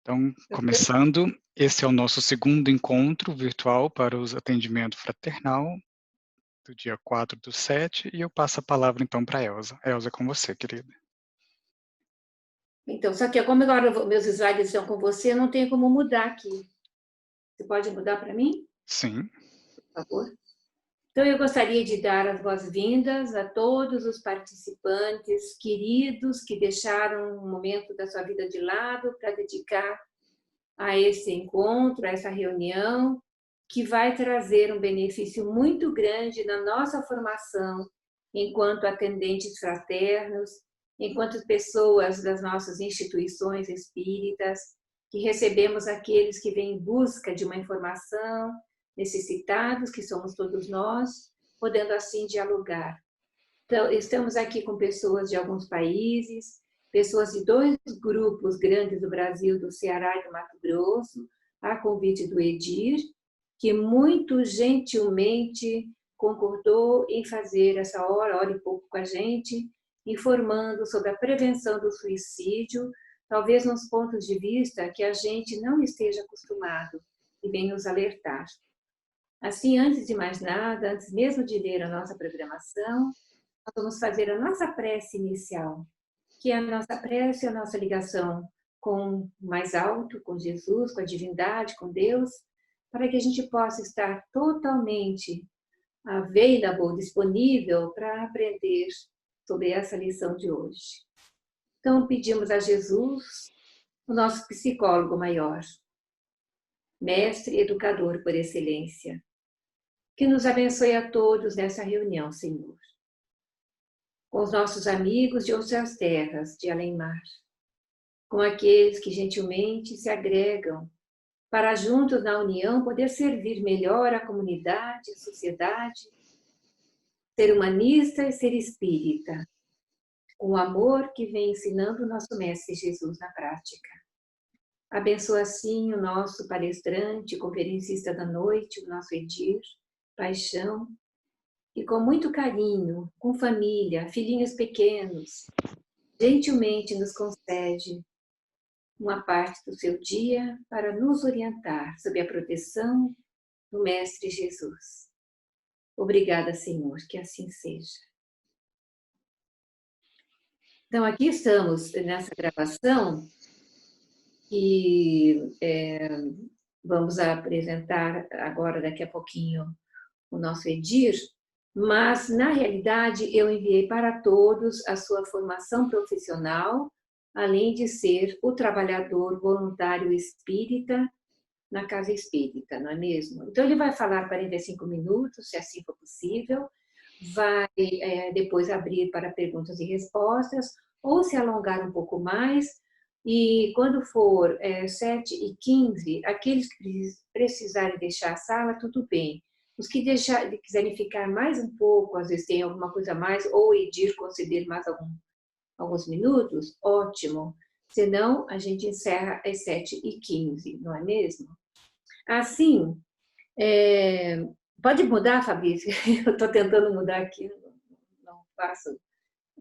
Então, começando, esse é o nosso segundo encontro virtual para o atendimento fraternal do dia 4/7 e eu passo a palavra então para a Elza. Elza, é com você, querida. Então, só que como agora meus slides estão com você, eu não tenho como mudar aqui. Você pode mudar para mim, Sim. por favor? Então, eu gostaria de dar as boas-vindas a todos os participantes queridos que deixaram um momento da sua vida de lado para dedicar a esse encontro, a essa reunião, que vai trazer um benefício muito grande na nossa formação enquanto atendentes fraternos, enquanto pessoas das nossas instituições espíritas, que recebemos aqueles que vêm em busca de uma informação, necessitados, que somos todos nós, podendo assim dialogar. Então, estamos aqui com pessoas de alguns países, pessoas de dois grupos grandes do Brasil, do Ceará e do Mato Grosso, a convite do Edir, que muito gentilmente concordou em fazer essa hora e pouco com a gente, informando sobre a prevenção do suicídio, talvez nos pontos de vista que a gente não esteja acostumado e vem nos alertar. Assim, antes de mais nada, antes mesmo de ler a nossa programação, nós vamos fazer a nossa prece inicial, que é a nossa prece, a nossa ligação com o mais alto, com Jesus, com a divindade, com Deus, para que a gente possa estar totalmente available, disponível para aprender sobre essa lição de hoje. Então, pedimos a Jesus, o nosso psicólogo maior, mestre educador por excelência, que nos abençoe a todos nessa reunião, Senhor. Com os nossos amigos de outras terras, de além-mar, com aqueles que gentilmente se agregam para juntos na união poder servir melhor a comunidade, a sociedade, ser humanista e ser espírita, com o amor que vem ensinando o nosso Mestre Jesus na prática. Abençoa assim o nosso palestrante, conferencista da noite, o nosso Edir, Paixão, e com muito carinho, com família, filhinhos pequenos, gentilmente nos concede uma parte do seu dia para nos orientar sob a proteção do Mestre Jesus. Obrigada, Senhor, que assim seja. Então, aqui estamos nessa gravação e vamos apresentar agora, daqui a pouquinho, o nosso Edir, mas, na realidade, eu enviei para todos a sua formação profissional, além de ser o trabalhador voluntário espírita na casa espírita, não é mesmo? Então, ele vai falar 45 minutos, se assim for possível, vai depois abrir para perguntas e respostas, ou se alongar um pouco mais, e quando for 7h15, aqueles que precisarem deixar a sala, tudo bem. Os que quiserem ficar mais um pouco, às vezes tem alguma coisa a mais, ou Edir conceder mais alguns minutos, ótimo. Senão, a gente encerra às 7h15, não é mesmo? Assim, pode mudar, Fabrício? Eu estou tentando mudar aqui, não faço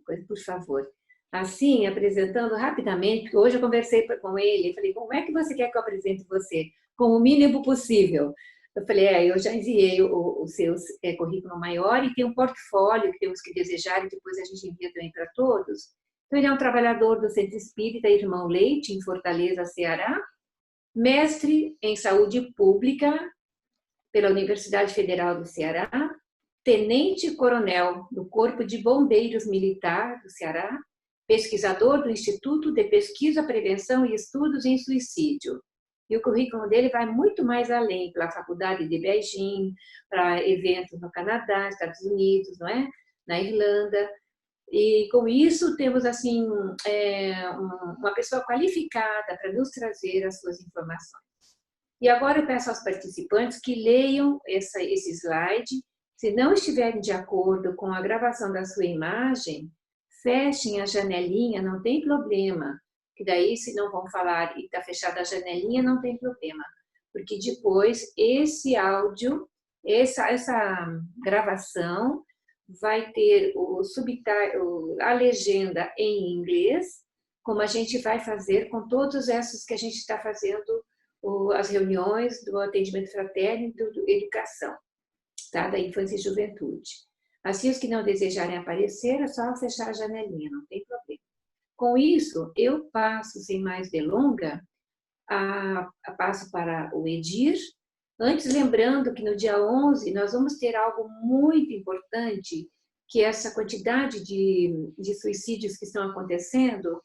coisa, por favor. Assim, apresentando rapidamente, porque hoje eu conversei com ele, falei, como é que você quer que eu apresente você? Com o mínimo possível. Eu falei, eu já enviei o seu currículo maior e tem um portfólio que temos que desejar e depois a gente envia também para todos. Então, ele é um trabalhador do Centro Espírita Irmão Leite, em Fortaleza, Ceará, mestre em saúde pública pela Universidade Federal do Ceará, tenente-coronel do Corpo de Bombeiros Militar do Ceará, pesquisador do Instituto de Pesquisa, Prevenção e Estudos em Suicídio. E o currículo dele vai muito mais além, pela Faculdade de Beijing, para eventos no Canadá, Estados Unidos, não é? Na Irlanda. E com isso temos assim uma pessoa qualificada para nos trazer as suas informações. E agora eu peço aos participantes que leiam esse slide. Se não estiverem de acordo com a gravação da sua imagem, fechem a janelinha, não tem problema. Que daí, se não vão falar e está fechada a janelinha, não tem problema. Porque depois, esse áudio, essa gravação, vai ter a legenda em inglês como a gente vai fazer com todos esses que a gente está fazendo, as reuniões do atendimento fraterno e do educação, tá? Da infância e juventude. Assim, os que não desejarem aparecer, é só fechar a janelinha, não tem problema. Com isso, eu passo, sem mais delonga, passo para o Edir. Antes, lembrando que no dia 11 nós vamos ter algo muito importante, que é essa quantidade de suicídios que estão acontecendo.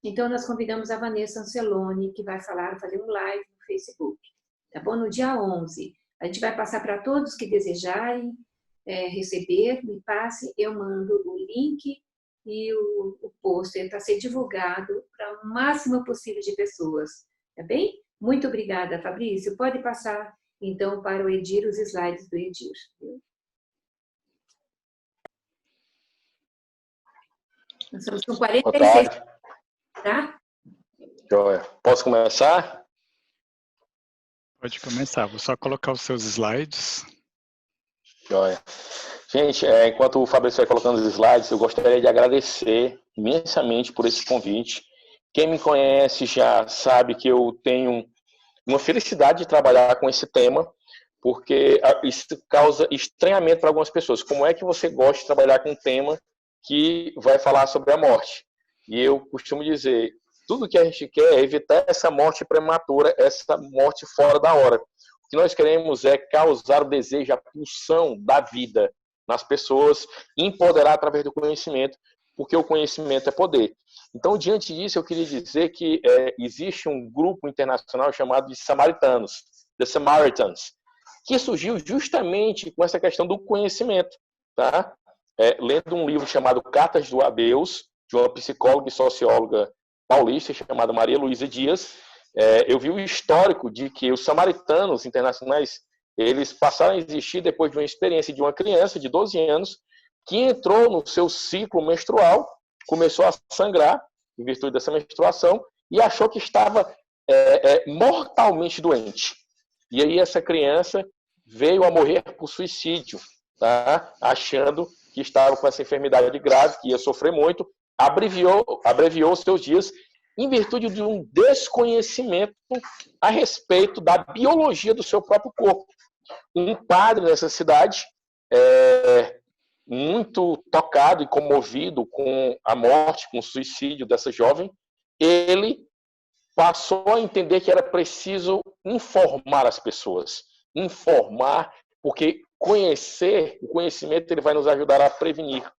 Então, nós convidamos a Vanessa Anceloni, que vai fazer um live no Facebook, tá bom? No dia 11. A gente vai passar para todos que desejarem receber, me passe, eu mando o link e o pôster para ser divulgado para o máximo possível de pessoas, tá bem? Muito obrigada, Fabrício. Pode passar, então, para o Edir, os slides do Edir. Nós estamos com 46, tá? Joia. Posso começar? Pode começar, vou só colocar os seus slides. Joia. Gente, enquanto o Fabrício vai colocando os slides, eu gostaria de agradecer imensamente por esse convite. Quem me conhece já sabe que eu tenho uma felicidade de trabalhar com esse tema, porque isso causa estranhamento para algumas pessoas. Como é que você gosta de trabalhar com um tema que vai falar sobre a morte? E eu costumo dizer, tudo que a gente quer é evitar essa morte prematura, essa morte fora da hora. O que nós queremos é causar o desejo, a pulsão da vida nas pessoas, empoderar através do conhecimento, porque o conhecimento é poder. Então, diante disso, eu queria dizer que existe um grupo internacional chamado de Samaritanos, The Samaritans, que surgiu justamente com essa questão do conhecimento, tá? Lendo um livro chamado Cartas do Adeus, de uma psicóloga e socióloga paulista chamada Maria Luísa Dias, eu vi o histórico de que os samaritanos internacionais, eles passaram a existir depois de uma experiência de uma criança de 12 anos que entrou no seu ciclo menstrual, começou a sangrar em virtude dessa menstruação e achou que estava mortalmente doente. E aí essa criança veio a morrer por suicídio, tá? Achando que estava com essa enfermidade grave, que ia sofrer muito, abreviou seus dias em virtude de um desconhecimento a respeito da biologia do seu próprio corpo. Um padre nessa cidade, muito tocado e comovido com a morte, com o suicídio dessa jovem, ele passou a entender que era preciso informar as pessoas. Informar, porque o conhecimento ele vai nos ajudar a prevenir,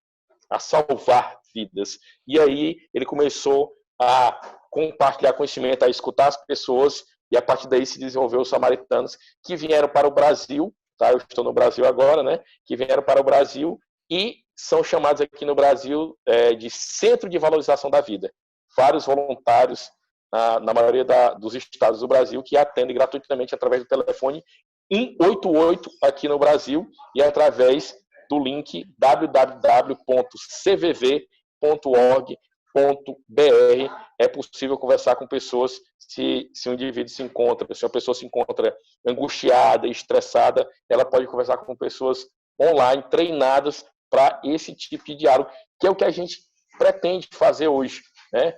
a salvar vidas. E aí ele começou a compartilhar conhecimento, a escutar as pessoas, e a partir daí se desenvolveu os samaritanos, que vieram para o Brasil, tá? Eu estou no Brasil agora, né? Que vieram para o Brasil e são chamados aqui no Brasil de Centro de Valorização da Vida. Vários voluntários na maioria dos estados do Brasil que atendem gratuitamente através do telefone 188 aqui no Brasil e através do link www.cvv.org.br. É possível conversar com pessoas se um indivíduo se encontra, se uma pessoa se encontra angustiada, estressada, ela pode conversar com pessoas online, treinadas para esse tipo de diálogo, que é o que a gente pretende fazer hoje, né?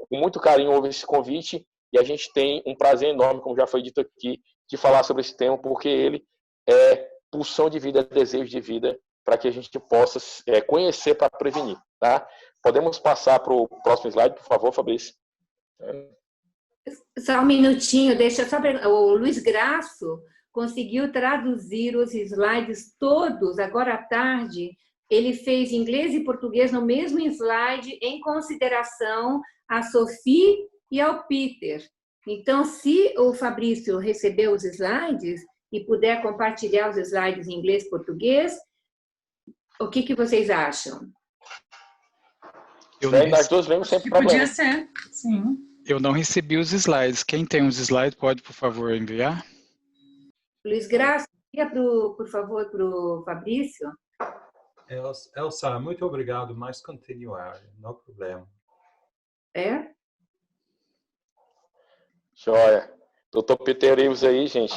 Com muito carinho houve esse convite e a gente tem um prazer enorme, como já foi dito aqui, de falar sobre esse tema, porque ele é pulsão de vida, desejo de vida, para que a gente possa conhecer para prevenir, tá? Podemos passar para o próximo slide, por favor, Fabrício? Só um minutinho, deixa só o Luiz Graço conseguiu traduzir os slides todos agora à tarde. Ele fez inglês e português no mesmo slide, em consideração a Sophie e ao Peter. Então, se o Fabrício recebeu os slides e puder compartilhar os slides em inglês e português, o que vocês acham? Nós dois vemos sem problema. Podia ser, sim. Eu não recebi os slides. Quem tem os slides pode, por favor, enviar? Luiz Graça, envia, por favor, para o Fabrício. Elsa, muito obrigado, mas continuar, não há problema. Joia. Dr. Peter Ives aí, gente,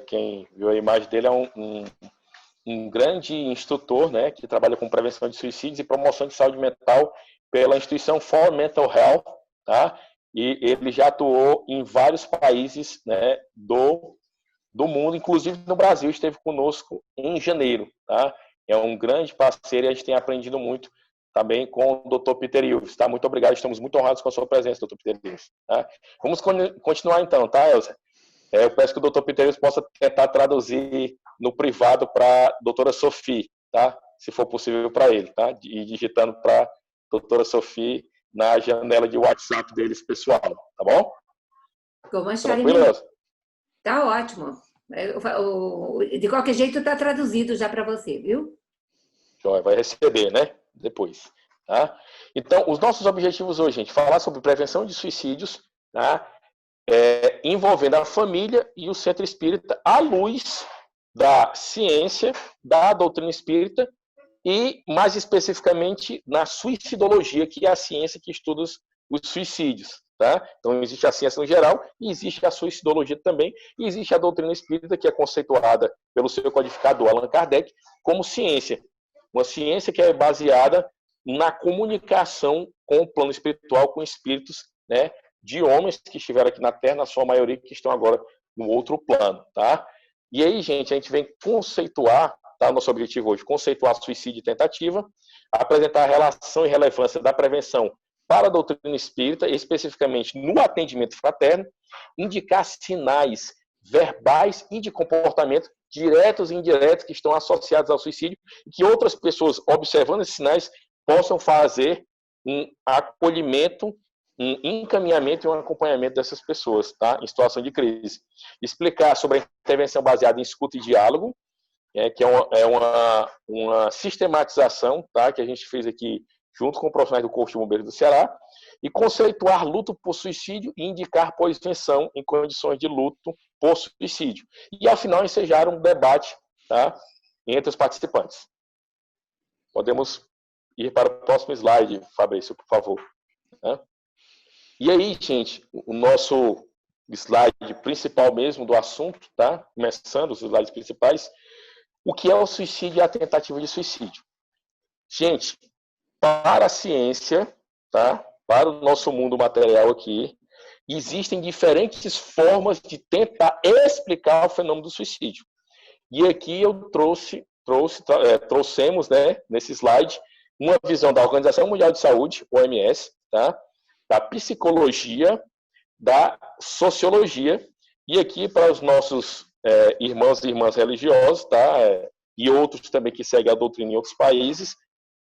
quem viu a imagem dele é um grande instrutor, né, que trabalha com prevenção de suicídios e promoção de saúde mental pela instituição For Mental Health, tá? E ele já atuou em vários países, né, do mundo, inclusive no Brasil, esteve conosco em janeiro, tá? É um grande parceiro e a gente tem aprendido muito também com o Dr. Peter Ilves, tá? Muito obrigado, estamos muito honrados com a sua presença, Dr. Peter Ilves, tá? Vamos continuar então, tá, Elza? Eu peço que o Dr. Peter Ilves possa tentar traduzir no privado para a doutora Sophie, tá? Se for possível para ele, tá? E digitando para a doutora Sophie na janela de WhatsApp deles pessoal, tá bom? Como acharem Tranquilo, melhor. Elza? Tá ótimo. De qualquer jeito, está traduzido já para você, viu? Vai receber, né? Depois. Tá? Então, os nossos objetivos hoje, gente, falar sobre prevenção de suicídios, tá? Envolvendo a família e o centro espírita à luz da ciência, da doutrina espírita e, mais especificamente, na suicidologia, que é a ciência que estuda os suicídios. Tá? Então, existe a ciência no geral e existe a suicidologia também, e existe a doutrina espírita, que é conceituada pelo seu codificador Allan Kardec como ciência. Uma ciência que é baseada na comunicação com o plano espiritual, com espíritos, né, de homens que estiveram aqui na Terra, na sua maioria, que estão agora no outro plano. Tá? E aí, gente, a gente vem conceituar, tá? Nosso objetivo hoje, conceituar suicídio e tentativa, apresentar a relação e relevância da prevenção para a doutrina espírita, especificamente no atendimento fraterno, indicar sinais verbais e de comportamento diretos e indiretos que estão associados ao suicídio e que outras pessoas, observando esses sinais, possam fazer um acolhimento, um encaminhamento e um acompanhamento dessas pessoas, tá? Em situação de crise. Explicar sobre a intervenção baseada em escuta e diálogo, que é uma sistematização, tá? Que a gente fez aqui junto com profissionais do Corpo de Bombeiros do Ceará, e conceituar luto por suicídio e indicar pós-venção em condições de luto por suicídio. E, ao final, ensejar um debate, tá, entre os participantes. Podemos ir para o próximo slide, Fabrício, por favor. E aí, gente, o nosso slide principal mesmo do assunto, tá? Começando os slides principais. O que é o suicídio e a tentativa de suicídio? Gente, para a ciência, tá? Para o nosso mundo material aqui, existem diferentes formas de tentar explicar o fenômeno do suicídio. E aqui eu trouxemos, né, nesse slide, uma visão da Organização Mundial de Saúde, OMS, tá? Da psicologia, da sociologia, e aqui para os nossos irmãos e irmãs religiosos, tá? E outros também que seguem a doutrina em outros países,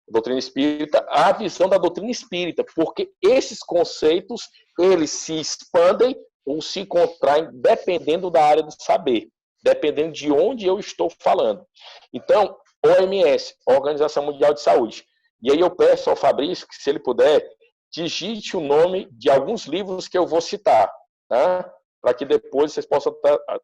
doutrina espírita, a visão da doutrina espírita, porque esses conceitos, eles se expandem ou se contraem dependendo da área do saber, dependendo de onde eu estou falando. Então, OMS, Organização Mundial de Saúde. E aí eu peço ao Fabrício que, se ele puder, digite o nome de alguns livros que eu vou citar, tá? Para que depois vocês possam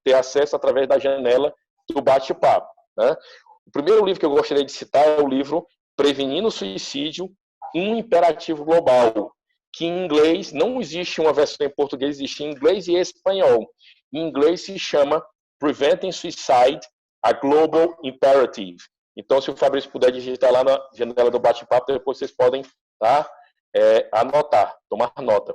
ter acesso através da janela do bate-papo. Tá? O primeiro livro que eu gostaria de citar é o livro Prevenindo o Suicídio, um Imperativo Global, que em inglês não existe uma versão em português, existe em inglês e espanhol. Em inglês se chama Preventing Suicide, a Global Imperative. Então, se o Fabrício puder digitar lá na janela do bate-papo, depois vocês podem, tá, anotar, tomar nota.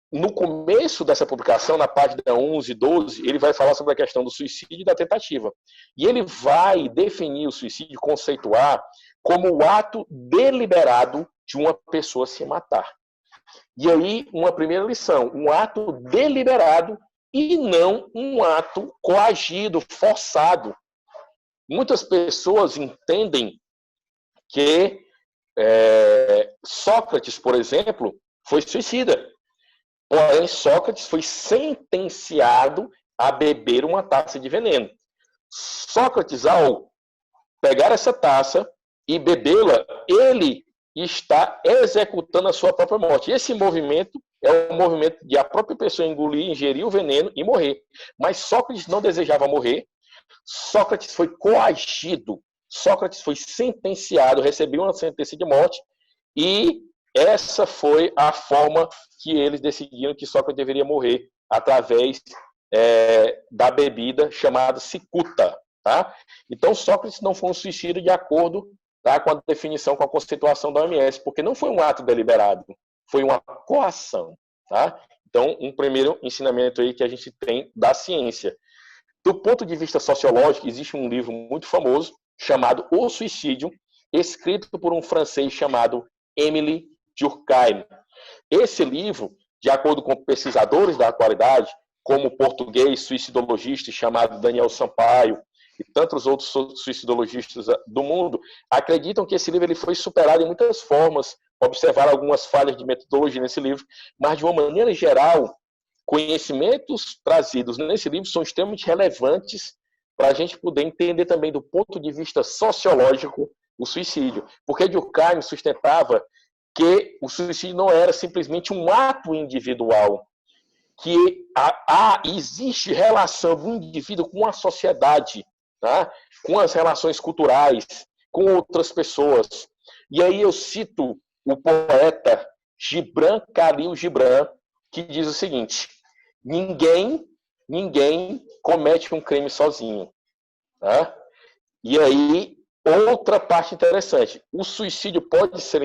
No começo dessa publicação, na página 11 e 12, ele vai falar sobre a questão do suicídio e da tentativa. E ele vai definir o suicídio, conceituar como o ato deliberado de uma pessoa se matar. E aí, uma primeira lição, um ato deliberado e não um ato coagido, forçado. Muitas pessoas entendem que Sócrates, por exemplo, foi suicida. Porém, Sócrates foi sentenciado a beber uma taça de veneno. Sócrates, ao pegar essa taça e bebê-la, ele está executando a sua própria morte. Esse movimento é um movimento de a própria pessoa engolir, ingerir o veneno e morrer. Mas Sócrates não desejava morrer. Sócrates foi coagido. Sócrates foi sentenciado, recebeu uma sentença de morte e essa foi a forma que eles decidiram que Sócrates deveria morrer, através da bebida chamada cicuta. Tá? Então, Sócrates não foi um suicida de acordo tá, com a definição, com a conceituação da OMS, porque não foi um ato deliberado, foi uma coação. Tá? Então, um primeiro ensinamento aí que a gente tem da ciência. Do ponto de vista sociológico, existe um livro muito famoso chamado O Suicídio, escrito por um francês chamado Émile Durkheim. Esse livro, de acordo com pesquisadores da atualidade, como o português suicidologista chamado Daniel Sampaio e tantos outros suicidologistas do mundo, acreditam que esse livro ele foi superado em muitas formas, observaram algumas falhas de metodologia nesse livro, mas de uma maneira geral, conhecimentos trazidos nesse livro são extremamente relevantes para a gente poder entender também do ponto de vista sociológico o suicídio. Porque Durkheim sustentava que o suicídio não era simplesmente um ato individual, que existe relação do indivíduo com a sociedade, tá? Com as relações culturais, com outras pessoas. E aí eu cito o poeta Gibran Khalil Gibran, que diz o seguinte: ninguém comete um crime sozinho. Tá? E aí, outra parte interessante, o suicídio pode ser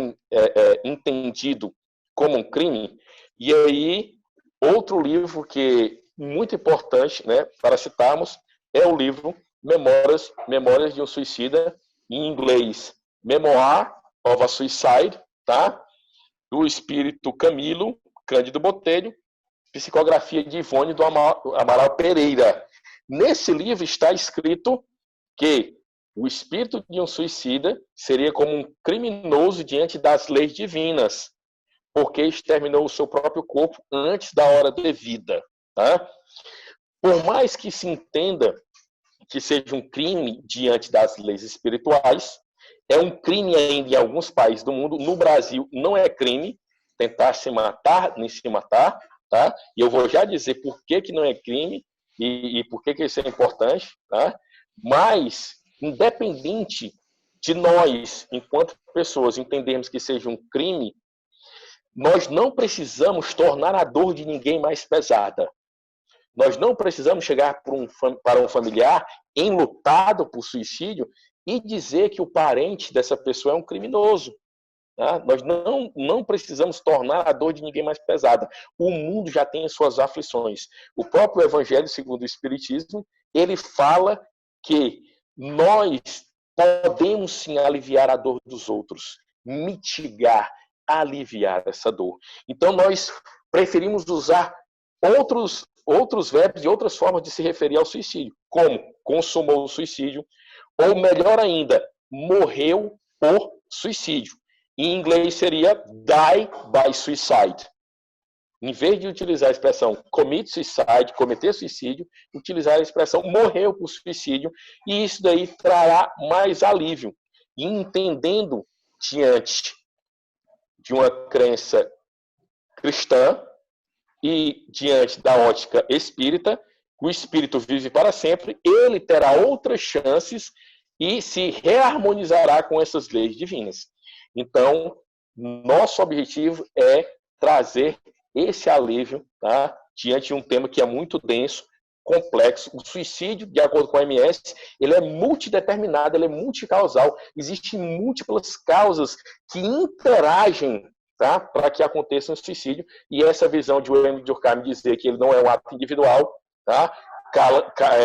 entendido como um crime, e aí, outro livro que é muito importante, né, para citarmos, é o livro Memórias de um Suicida, em inglês, Memoir of a Suicide, tá? Do espírito Camilo Cândido Botelho, psicografia de Ivone do Amaral Pereira. Nesse livro está escrito que o espírito de um suicida seria como um criminoso diante das leis divinas, porque exterminou o seu próprio corpo antes da hora devida. Tá? Por mais que se entenda que seja um crime diante das leis espirituais, é um crime ainda em alguns países do mundo. No Brasil não é crime tentar se matar, nem se matar, tá? E eu vou já dizer por que não é crime e por que isso é importante, tá? Mas, independente de nós, enquanto pessoas, entendermos que seja um crime, nós não precisamos tornar a dor de ninguém mais pesada. Nós não precisamos chegar para um familiar enlutado por suicídio e dizer que o parente dessa pessoa é um criminoso. Tá? Nós não precisamos tornar a dor de ninguém mais pesada. O mundo já tem as suas aflições. O próprio Evangelho, segundo o Espiritismo, ele fala que nós podemos sim aliviar a dor dos outros, mitigar, aliviar essa dor. Então nós preferimos usar outros verbos e outras formas de se referir ao suicídio, como consumou o suicídio, ou melhor ainda, morreu por suicídio. Em inglês seria die by suicide. Em vez de utilizar a expressão commit suicide, cometer suicídio, utilizar a expressão morreu por suicídio, e isso daí trará mais alívio. E entendendo diante de uma crença cristã e diante da ótica espírita, o espírito vive para sempre, ele terá outras chances e se reharmonizará com essas leis divinas. Então, nosso objetivo é trazer esse alívio, tá, diante de um tema que é muito denso, complexo. O suicídio, de acordo com a OMS, ele é multideterminado, ele é multicausal. Existem múltiplas causas que interagem, tá, para que aconteça um suicídio. E essa visão de Émile Durkheim dizer que ele não é um ato individual, tá?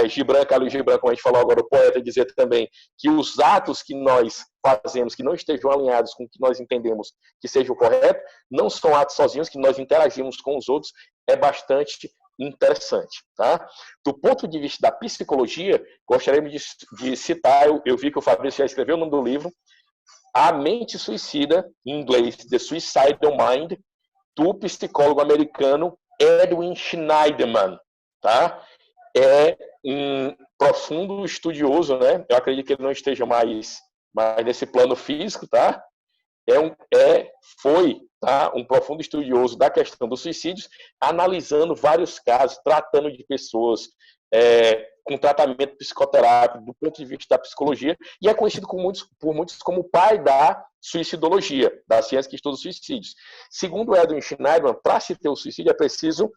Gibran Khalil Gibran, como a gente falou agora, o poeta, dizer também que os atos que nós fazemos que não estejam alinhados com o que nós entendemos que seja o correto, não são atos sozinhos, que nós interagimos com os outros, é bastante interessante. Tá? Do ponto de vista da psicologia, gostaríamos de citar, eu vi que o Fabrício já escreveu o nome do livro, A Mente Suicida, em inglês, The Suicidal Mind, do psicólogo americano Edwin Schneiderman. Tá? É um profundo estudioso, né? Eu acredito que ele não esteja mais nesse plano físico, tá? Foi um profundo estudioso da questão dos suicídios, analisando vários casos, tratando de pessoas com tratamento psicoterápico do ponto de vista da psicologia, e é conhecido por muitos como o pai da suicidologia, da ciência que estuda os suicídios. Segundo Edwin Schneiderman, para se ter o suicídio é preciso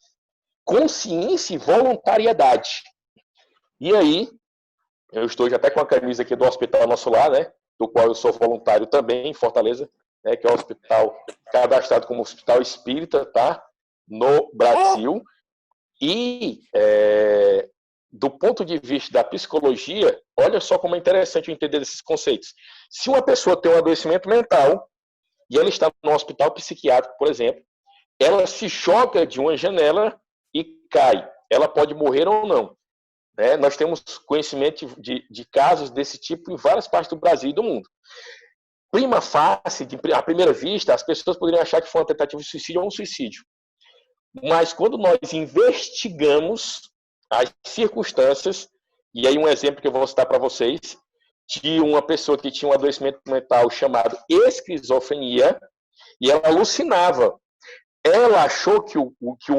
consciência e voluntariedade. E aí, eu estou já até com a camisa aqui do Hospital Nosso Lar, né? do qual eu sou voluntário também, em Fortaleza, né, que é um hospital cadastrado como Hospital Espírita, tá? No Brasil. E, do ponto de vista da psicologia, olha só como é interessante entender esses conceitos. Se uma pessoa tem um adoecimento mental e ela está no hospital psiquiátrico, por exemplo, ela se joga de uma janela e cai. Ela pode morrer ou não. Né? Nós temos conhecimento de casos desse tipo em várias partes do Brasil e do mundo. Prima facie, à primeira vista, as pessoas poderiam achar que foi uma tentativa de suicídio ou um suicídio. Mas quando nós investigamos as circunstâncias, e aí um exemplo que eu vou citar para vocês, de uma pessoa que tinha um adoecimento mental chamado esquizofrenia, e ela alucinava. Ela achou que o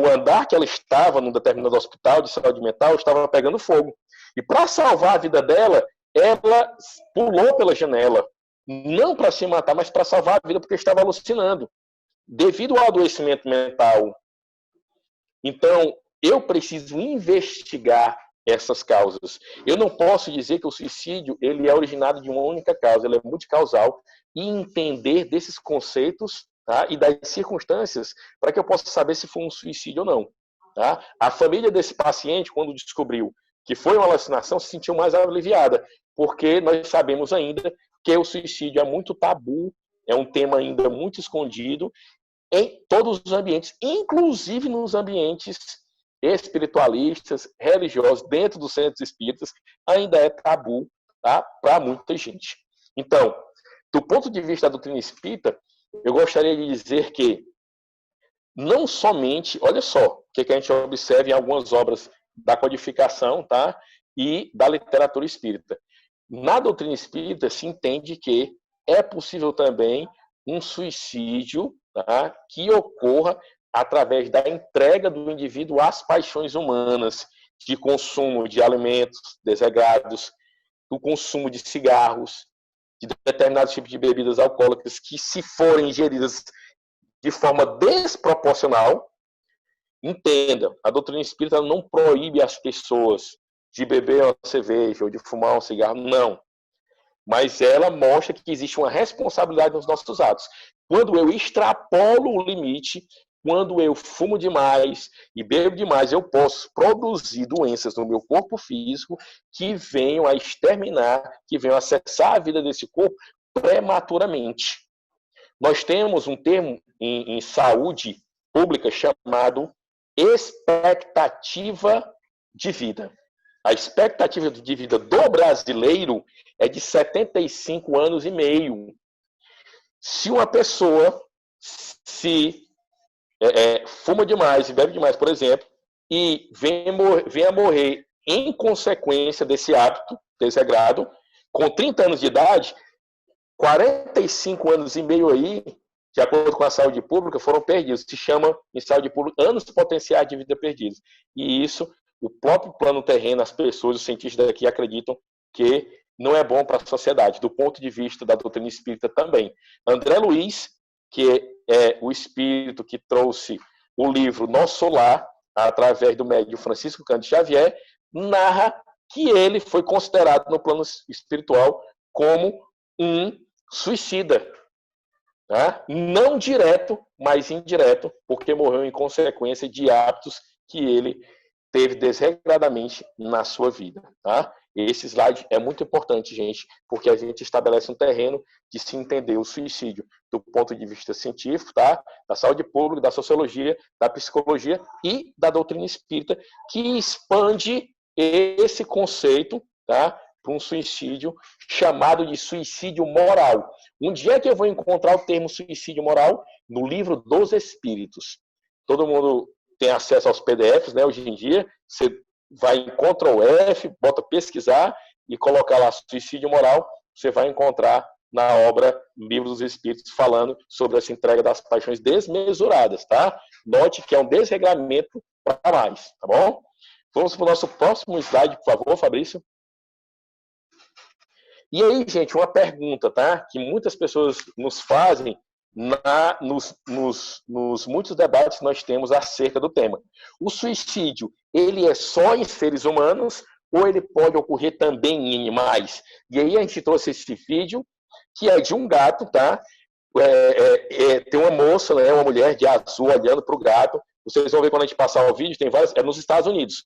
andar que ela estava num determinado hospital de saúde mental estava pegando fogo. E para salvar a vida dela, ela pulou pela janela. Não para se matar, mas para salvar a vida, porque estava alucinando. Devido ao adoecimento mental. Então, eu preciso investigar essas causas. Eu não posso dizer que o suicídio ele é originado de uma única causa, ele é multicausal, e entender desses conceitos, tá, e das circunstâncias para que eu possa saber se foi um suicídio ou não. Tá? A família desse paciente, quando descobriu que foi uma alucinação, se sentiu mais aliviada, porque nós sabemos ainda que o suicídio é muito tabu, é um tema ainda muito escondido em todos os ambientes, inclusive nos ambientes espiritualistas, religiosos, dentro dos centros espíritas, ainda é tabu, tá, para muita gente. Então, do ponto de vista da doutrina espírita, eu gostaria de dizer que não somente, olha só, o que a gente observa em algumas obras da codificação, tá, e da literatura espírita. Na doutrina espírita se entende que é possível também um suicídio, tá, que ocorra através da entrega do indivíduo às paixões humanas, de consumo de alimentos desregrados, do consumo de cigarros, de determinados tipos de bebidas alcoólicas que, se forem ingeridas de forma desproporcional, entenda, a doutrina espírita não proíbe as pessoas de beber uma cerveja ou de fumar um cigarro, não. Mas ela mostra que existe uma responsabilidade nos nossos atos. Quando eu extrapolo o limite, quando eu fumo demais e bebo demais, eu posso produzir doenças no meu corpo físico que venham a exterminar, que venham a cessar a vida desse corpo prematuramente. Nós temos um termo em saúde pública chamado expectativa de vida. A expectativa de vida do brasileiro é de 75 anos e meio. Se uma pessoa fuma demais e bebe demais, por exemplo, e vem a morrer em consequência desse hábito desregrado, com 30 anos de idade, 45 anos e meio aí, de acordo com a saúde pública, foram perdidos. Se chama, em saúde pública, anos potenciais de vida perdidos. E isso, o próprio plano terreno, as pessoas, os cientistas daqui acreditam que não é bom para a sociedade, do ponto de vista da doutrina espírita também. André Luiz, que é o espírito que trouxe o livro Nosso Lar, através do médium Francisco Cândido Xavier, narra que ele foi considerado no plano espiritual como um suicida. Tá? Não direto, mas indireto, porque morreu em consequência de hábitos que ele teve desregradamente na sua vida. Tá? Esse slide é muito importante, gente, porque a gente estabelece um terreno de se entender o suicídio do ponto de vista científico, tá? Da saúde pública, da sociologia, da psicologia e da doutrina espírita, que expande esse conceito, tá, para um suicídio chamado de suicídio moral. Onde é que eu vou encontrar o termo suicídio moral? No Livro dos Espíritos. Todo mundo tem acesso aos PDFs, né? Hoje em dia, você vai em Ctrl F, bota pesquisar e colocar lá suicídio moral, você vai encontrar na obra Livro dos Espíritos falando sobre essa entrega das paixões desmesuradas, tá? Note que é um desregramento para mais, tá bom? Vamos para o nosso próximo slide, por favor, Fabrício. E aí, gente, uma pergunta, tá? Que muitas pessoas nos fazem nos muitos debates que nós temos acerca do tema. O suicídio, ele é só em seres humanos ou ele pode ocorrer também em animais? E aí a gente trouxe esse vídeo que é de um gato, tá? Tem uma moça, né, uma mulher de azul olhando para o gato. Vocês vão ver quando a gente passar o vídeo, tem várias, nos Estados Unidos.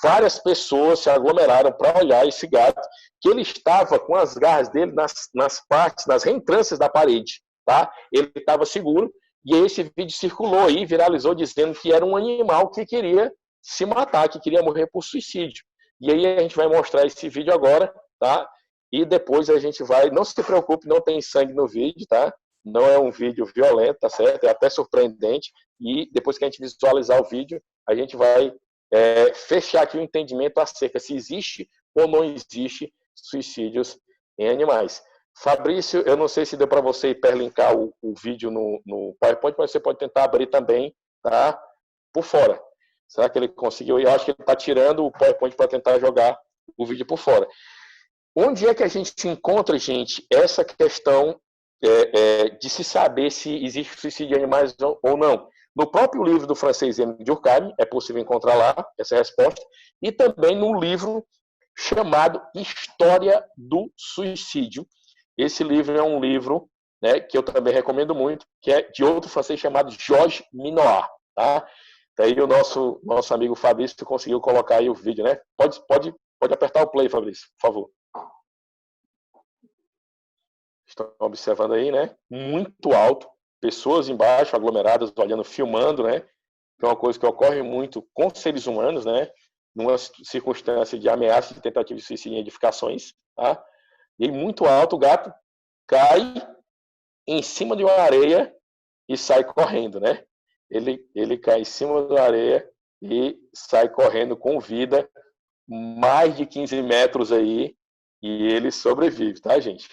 Várias pessoas se aglomeraram para olhar esse gato, que ele estava com as garras dele nas reentrâncias da parede, tá? Ele estava seguro, e esse vídeo circulou aí, viralizou, dizendo que era um animal que queria se matar, que queria morrer por suicídio. E aí a gente vai mostrar esse vídeo agora, tá? E depois a gente vai... Não se preocupe, não tem sangue no vídeo, tá? Não é um vídeo violento, tá certo? É até surpreendente. E depois que a gente visualizar o vídeo, a gente vai fechar aqui o entendimento acerca se existe ou não existe suicídios em animais. Fabrício, eu não sei se deu para você hiperlinkar o vídeo no PowerPoint, mas você pode tentar abrir também, tá? Por fora. Será que ele conseguiu? Eu acho que ele está tirando o PowerPoint para tentar jogar o vídeo por fora. Onde é que a gente encontra, gente, essa questão de se saber se existe suicídio de animais ou não? No próprio livro do francês Émile Durkheim, é possível encontrar lá essa resposta, e também no livro chamado História do Suicídio. Esse livro é um livro, né, que eu também recomendo muito, que é de outro francês chamado Georges Minoir, tá? Daí o nosso amigo Fabrício conseguiu colocar aí o vídeo, né? Pode apertar o play, Fabrício, por favor. Estão observando aí, né? Muito alto, pessoas embaixo, aglomeradas, olhando, filmando, né? Que é uma coisa que ocorre muito com seres humanos, né? Numa circunstância de ameaça de tentativa de suicídio em edificações, tá? E muito alto, o gato cai em cima de uma areia e sai correndo, né? Ele cai em cima da areia e sai correndo com vida, mais de 15 metros aí, e ele sobrevive, tá, gente?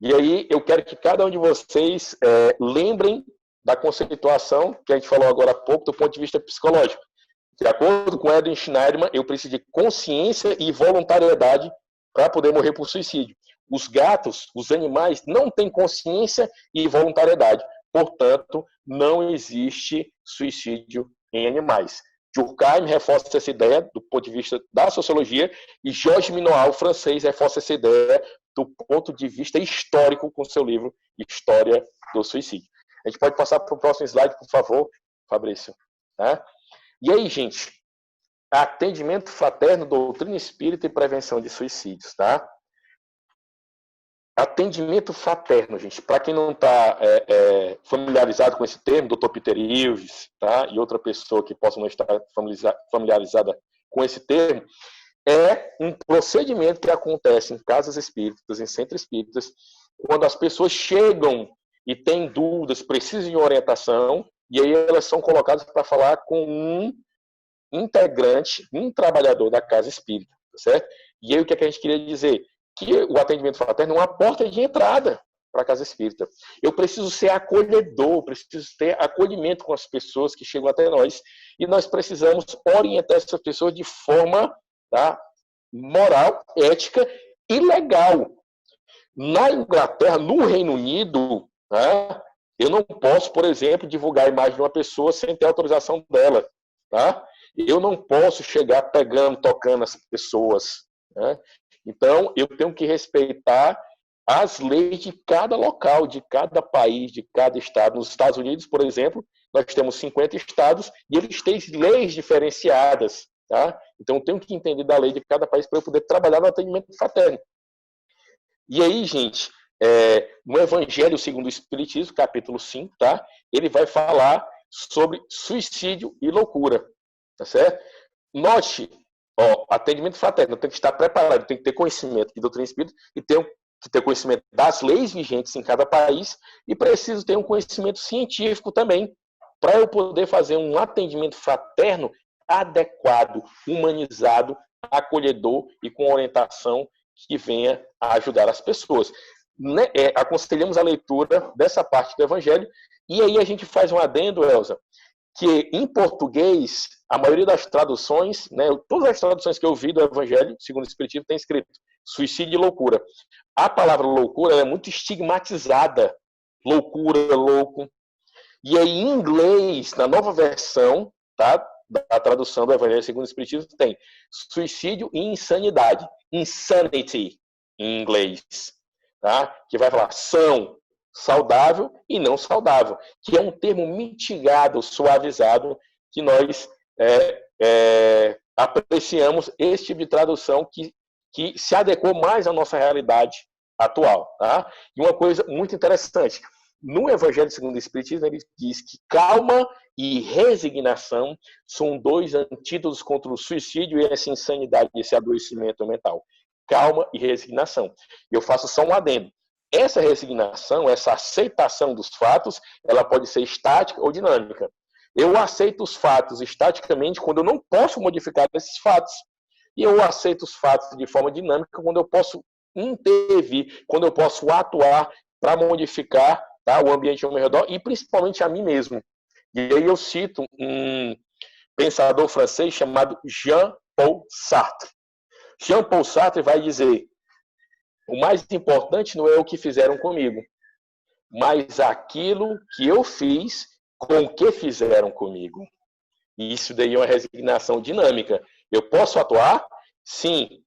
E aí eu quero que cada um de vocês lembrem da conceituação que a gente falou agora há pouco do ponto de vista psicológico. De acordo com Edwin Schneiderman, eu preciso de consciência e voluntariedade para poder morrer por suicídio. Os gatos, os animais, não têm consciência e voluntariedade. Portanto, não existe suicídio em animais. Durkheim reforça essa ideia do ponto de vista da sociologia e Georges Minoir, o francês, reforça essa ideia do ponto de vista histórico com seu livro História do Suicídio. A gente pode passar para o próximo slide, por favor, Fabrício. Tá? E aí, gente, atendimento fraterno, doutrina espírita e prevenção de suicídios, tá? Atendimento fraterno, gente, para quem não está familiarizado com esse termo, Dr. Peter Ilves, tá? E outra pessoa que possa não estar familiarizada com esse termo, é um procedimento que acontece em casas espíritas, em centros espíritas, quando as pessoas chegam e têm dúvidas, precisam de orientação, e aí elas são colocadas para falar com um integrante, um trabalhador da casa espírita, certo? E aí o que a gente queria dizer? Que o atendimento fraterno é uma porta de entrada para a casa espírita. Eu preciso ser acolhedor, preciso ter acolhimento com as pessoas que chegam até nós, e nós precisamos orientar essas pessoas de forma, tá, moral, ética e legal. Na Inglaterra, no Reino Unido, tá, eu não posso, por exemplo, divulgar a imagem de uma pessoa sem ter autorização dela. Tá? Eu não posso chegar pegando, tocando as pessoas. Né? Então, eu tenho que respeitar as leis de cada local, de cada país, de cada estado. Nos Estados Unidos, por exemplo, nós temos 50 estados e eles têm leis diferenciadas. Tá? Então, eu tenho que entender da lei de cada país para eu poder trabalhar no atendimento fraterno. E aí, gente, no Evangelho segundo o Espiritismo, capítulo 5, tá? Ele vai falar sobre suicídio e loucura. Tá certo? Note, atendimento fraterno, tem que estar preparado, tem que ter conhecimento de doutrina espírita e tem que ter conhecimento das leis vigentes em cada país e preciso ter um conhecimento científico também para eu poder fazer um atendimento fraterno adequado, humanizado, acolhedor e com orientação que venha a ajudar as pessoas. Aconselhamos a leitura dessa parte do Evangelho e aí a gente faz um adendo, Elza, que em português, a maioria das traduções, né, todas as traduções que eu vi do Evangelho, segundo o Espiritismo, tem escrito suicídio e loucura. A palavra loucura é muito estigmatizada. Loucura, louco. E aí, em inglês, na nova versão, tá, da tradução do Evangelho segundo o Espiritismo, tem suicídio e insanidade. Insanity, em inglês. tá? Que vai falar são, saudável e não saudável, que é um termo mitigado, suavizado, que nós apreciamos esse tipo de tradução que se adequou mais à nossa realidade atual. Tá? E uma coisa muito interessante, no Evangelho segundo o Espiritismo, ele diz que calma e resignação são dois antídotos contra o suicídio e essa insanidade, esse adoecimento mental. Calma e resignação. Eu faço só um adendo. Essa resignação, essa aceitação dos fatos, ela pode ser estática ou dinâmica. Eu aceito os fatos estaticamente quando eu não posso modificar esses fatos. E eu aceito os fatos de forma dinâmica quando eu posso intervir, quando eu posso atuar para modificar, tá, o ambiente ao meu redor e principalmente a mim mesmo. E aí eu cito um pensador francês chamado Jean-Paul Sartre. Jean-Paul Sartre vai dizer: o mais importante não é o que fizeram comigo, mas aquilo que eu fiz com o que fizeram comigo. E isso daí é uma resignação dinâmica. Eu posso atuar? Sim.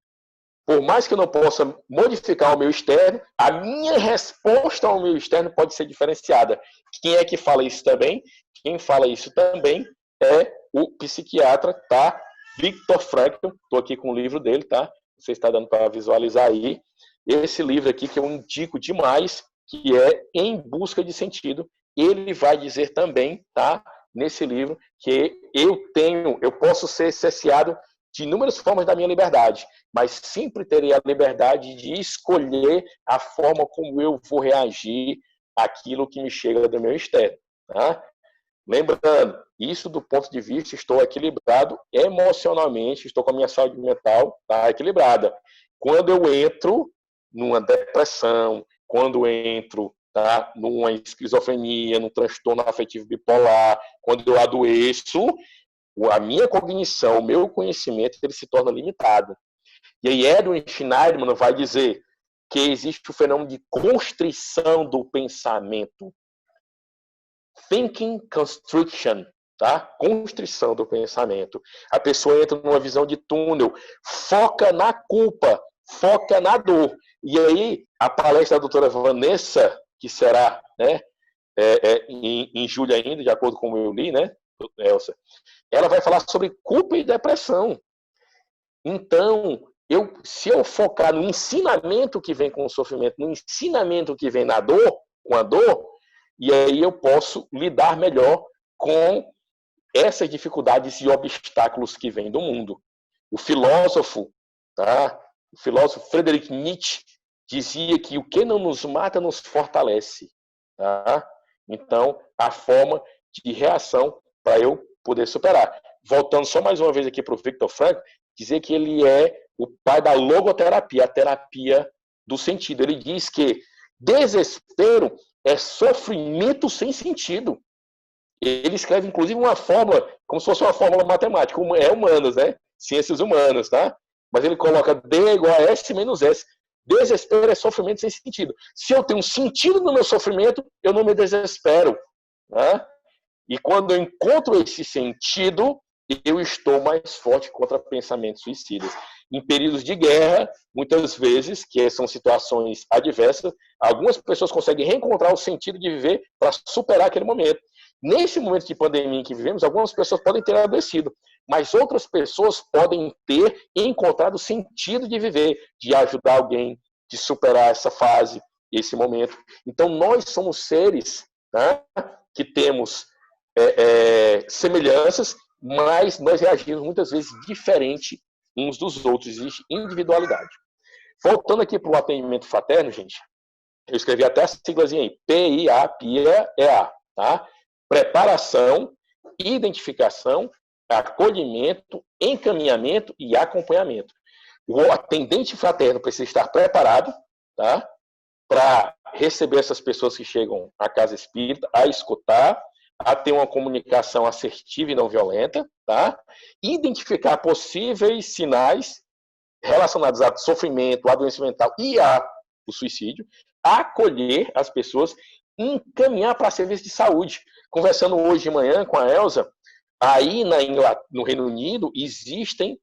Por mais que eu não possa modificar o meu externo, a minha resposta ao meu externo pode ser diferenciada. Quem é que fala isso também? Quem fala isso também é o psiquiatra, tá? Viktor Frankl. Estou aqui com o livro dele, tá? Você está dando para visualizar aí. Esse livro aqui que eu indico demais, que é Em Busca de Sentido. Ele vai dizer também, tá? Nesse livro, que eu posso ser cerceado de inúmeras formas da minha liberdade, mas sempre terei a liberdade de escolher a forma como eu vou reagir àquilo que me chega do meu externo. Tá? Lembrando, isso do ponto de vista, estou equilibrado emocionalmente, estou com a minha saúde mental tá, equilibrada. Quando eu entro numa depressão, quando eu entro tá, numa esquizofrenia, num transtorno afetivo bipolar, quando eu adoeço, a minha cognição, o meu conhecimento, ele se torna limitado. E aí Edwin Schneiderman vai dizer que existe o fenômeno de constrição do pensamento. Thinking constriction, tá? Constrição do pensamento. A pessoa entra numa visão de túnel, foca na culpa, foca na dor. E aí, a palestra da doutora Vanessa, que será, né, em julho ainda, de acordo com o que eu li, né, Elsa, ela vai falar sobre culpa e depressão. Então, se eu focar no ensinamento que vem com o sofrimento, no ensinamento que vem na dor, com a dor, e aí eu posso lidar melhor com essas dificuldades e obstáculos que vêm do mundo. O filósofo Friedrich Nietzsche dizia que o que não nos mata nos fortalece. Tá? Então, a forma de reação para eu poder superar. Voltando só mais uma vez aqui para o Viktor Frankl, dizer que ele é o pai da logoterapia, a terapia do sentido. Ele diz que desespero é sofrimento sem sentido. Ele escreve, inclusive, uma fórmula, como se fosse uma fórmula matemática, é humanas, né? Ciências humanas, tá? Mas ele coloca D igual a S menos S. Desespero é sofrimento sem sentido. Se eu tenho um sentido no meu sofrimento, eu não me desespero. Né? E quando eu encontro esse sentido, eu estou mais forte contra pensamentos suicidas. Em períodos de guerra, muitas vezes, que são situações adversas, algumas pessoas conseguem reencontrar o sentido de viver para superar aquele momento. Nesse momento de pandemia em que vivemos, algumas pessoas podem ter adoecido, mas outras pessoas podem ter encontrado o sentido de viver, de ajudar alguém, de superar essa fase, esse momento. Então, nós somos seres, né, que temos semelhanças, mas nós reagimos muitas vezes diferente uns dos outros, existe individualidade. Voltando aqui para o atendimento fraterno, gente, eu escrevi até a siglazinha aí, PIA, tá? Preparação, identificação, acolhimento, encaminhamento e acompanhamento. O atendente fraterno precisa estar preparado, tá? Para receber essas pessoas que chegam à casa espírita, a escutar, a ter uma comunicação assertiva e não violenta, tá? Identificar possíveis sinais relacionados a sofrimento, a doença mental e ao suicídio, acolher as pessoas, encaminhar para serviço de saúde. Conversando hoje de manhã com a Elsa, aí no Reino Unido existem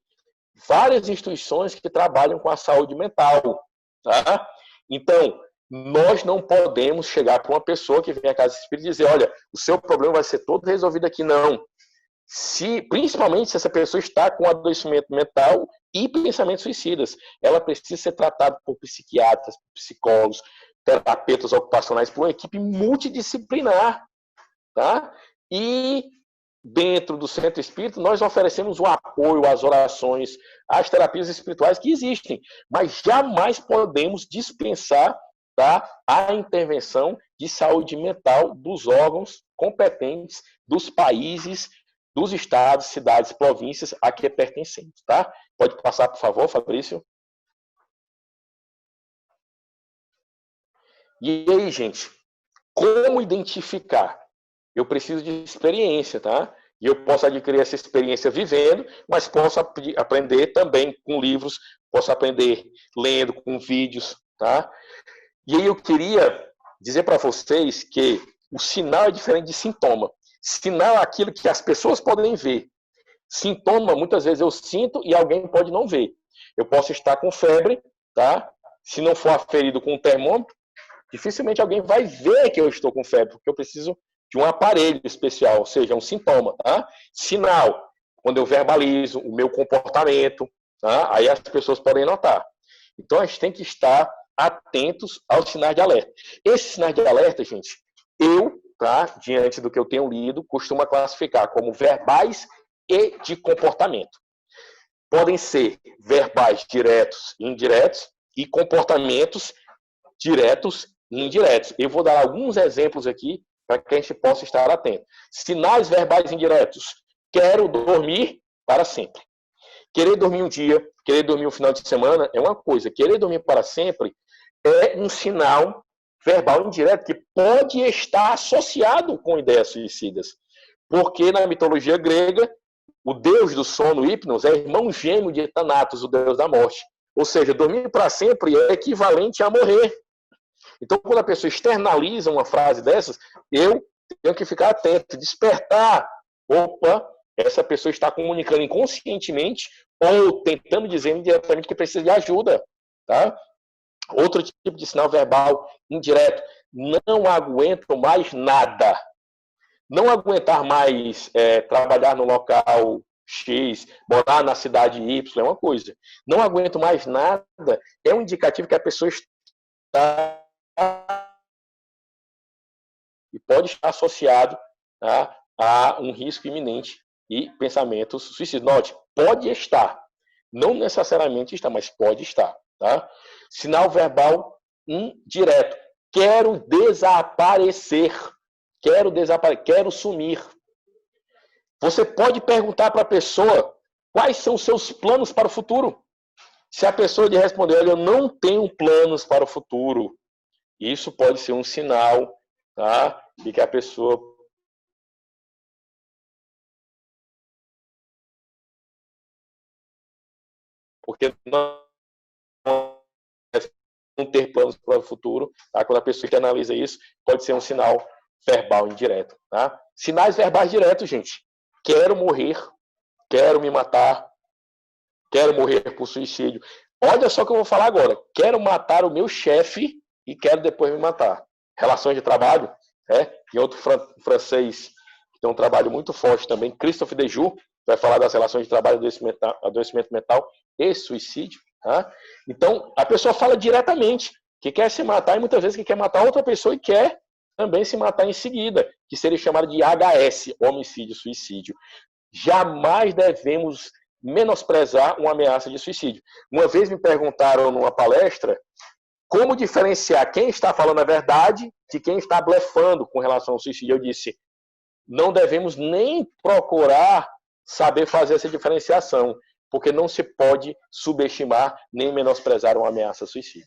várias instituições que trabalham com a saúde mental, tá? Então, Nós não podemos chegar para uma pessoa que vem à casa espírita e dizer, olha, o seu problema vai ser todo resolvido aqui. Não. Principalmente se essa pessoa está com adoecimento mental e pensamentos suicidas. Ela precisa ser tratada por psiquiatras, psicólogos, terapeutas ocupacionais, por uma equipe multidisciplinar. Tá? E dentro do centro espírita, nós oferecemos o apoio às orações, às terapias espirituais que existem, mas jamais podemos dispensar, tá, a intervenção de saúde mental dos órgãos competentes dos países, dos estados, cidades, províncias a que pertencemos. Tá? Pode passar, por favor, Fabrício. E aí, gente, como identificar? Eu preciso de experiência, tá? E eu posso adquirir essa experiência vivendo, mas posso aprender também com livros, posso aprender lendo, com vídeos, tá? E aí eu queria dizer para vocês que o sinal é diferente de sintoma. Sinal é aquilo que as pessoas podem ver. Sintoma, muitas vezes eu sinto e alguém pode não ver. Eu posso estar com febre, tá? Se não for aferido com um termômetro, dificilmente alguém vai ver que eu estou com febre, porque eu preciso de um aparelho especial, ou seja, um sintoma. Tá? Sinal, quando eu verbalizo o meu comportamento, tá? Aí as pessoas podem notar. Então, a gente tem que estar atentos aos sinais de alerta. Esses sinais de alerta, gente, eu, tá, diante do que eu tenho lido, costumo classificar como verbais e de comportamento. Podem ser verbais diretos e indiretos e comportamentos diretos e indiretos. Eu vou dar alguns exemplos aqui para que a gente possa estar atento. Sinais verbais indiretos. Quero dormir para sempre. Querer dormir um dia, querer dormir um final de semana é uma coisa. Querer dormir para sempre é um sinal verbal indireto que pode estar associado com ideias suicidas. Porque na mitologia grega, o deus do sono, Hipnos, é irmão gêmeo de Thanatos, o deus da morte. Ou seja, dormir para sempre é equivalente a morrer. Então, quando a pessoa externaliza uma frase dessas, eu tenho que ficar atento, despertar. Opa, essa pessoa está comunicando inconscientemente ou tentando dizer indiretamente que precisa de ajuda. Tá? Outro tipo de sinal verbal indireto. Não aguento mais nada. Não aguentar mais trabalhar no local X, morar na cidade Y é uma coisa. Não aguento mais nada é um indicativo que a pessoa está e pode estar associado, tá, a um risco iminente e pensamentos suicidas. Note, pode estar. Não necessariamente está, mas pode estar. Tá? Sinal verbal indireto. Quero desaparecer. Quero sumir. Você pode perguntar para a pessoa quais são os seus planos para o futuro. Se a pessoa lhe responder, olha, eu não tenho planos para o futuro, isso pode ser um sinal, tá, de que a pessoa porque não ter planos para o futuro, tá? Quando a pessoa que analisa isso, pode ser um sinal verbal indireto. Tá? Sinais verbais diretos, gente. Quero morrer, quero me matar, quero morrer por suicídio. Olha só o que eu vou falar agora. Quero matar o meu chefe e quero depois me matar. Relações de trabalho, e outro francês que tem um trabalho muito forte também, Christophe Dejoux, vai falar das relações de trabalho, adoecimento mental e suicídio. Tá? Então, a pessoa fala diretamente que quer se matar e muitas vezes que quer matar outra pessoa e quer também se matar em seguida, que seria chamado de HS, homicídio, suicídio. Jamais devemos menosprezar uma ameaça de suicídio. Uma vez me perguntaram numa palestra como diferenciar quem está falando a verdade de quem está blefando com relação ao suicídio. Eu disse, não devemos nem procurar saber fazer essa diferenciação, porque não se pode subestimar nem menosprezar uma ameaça suicida.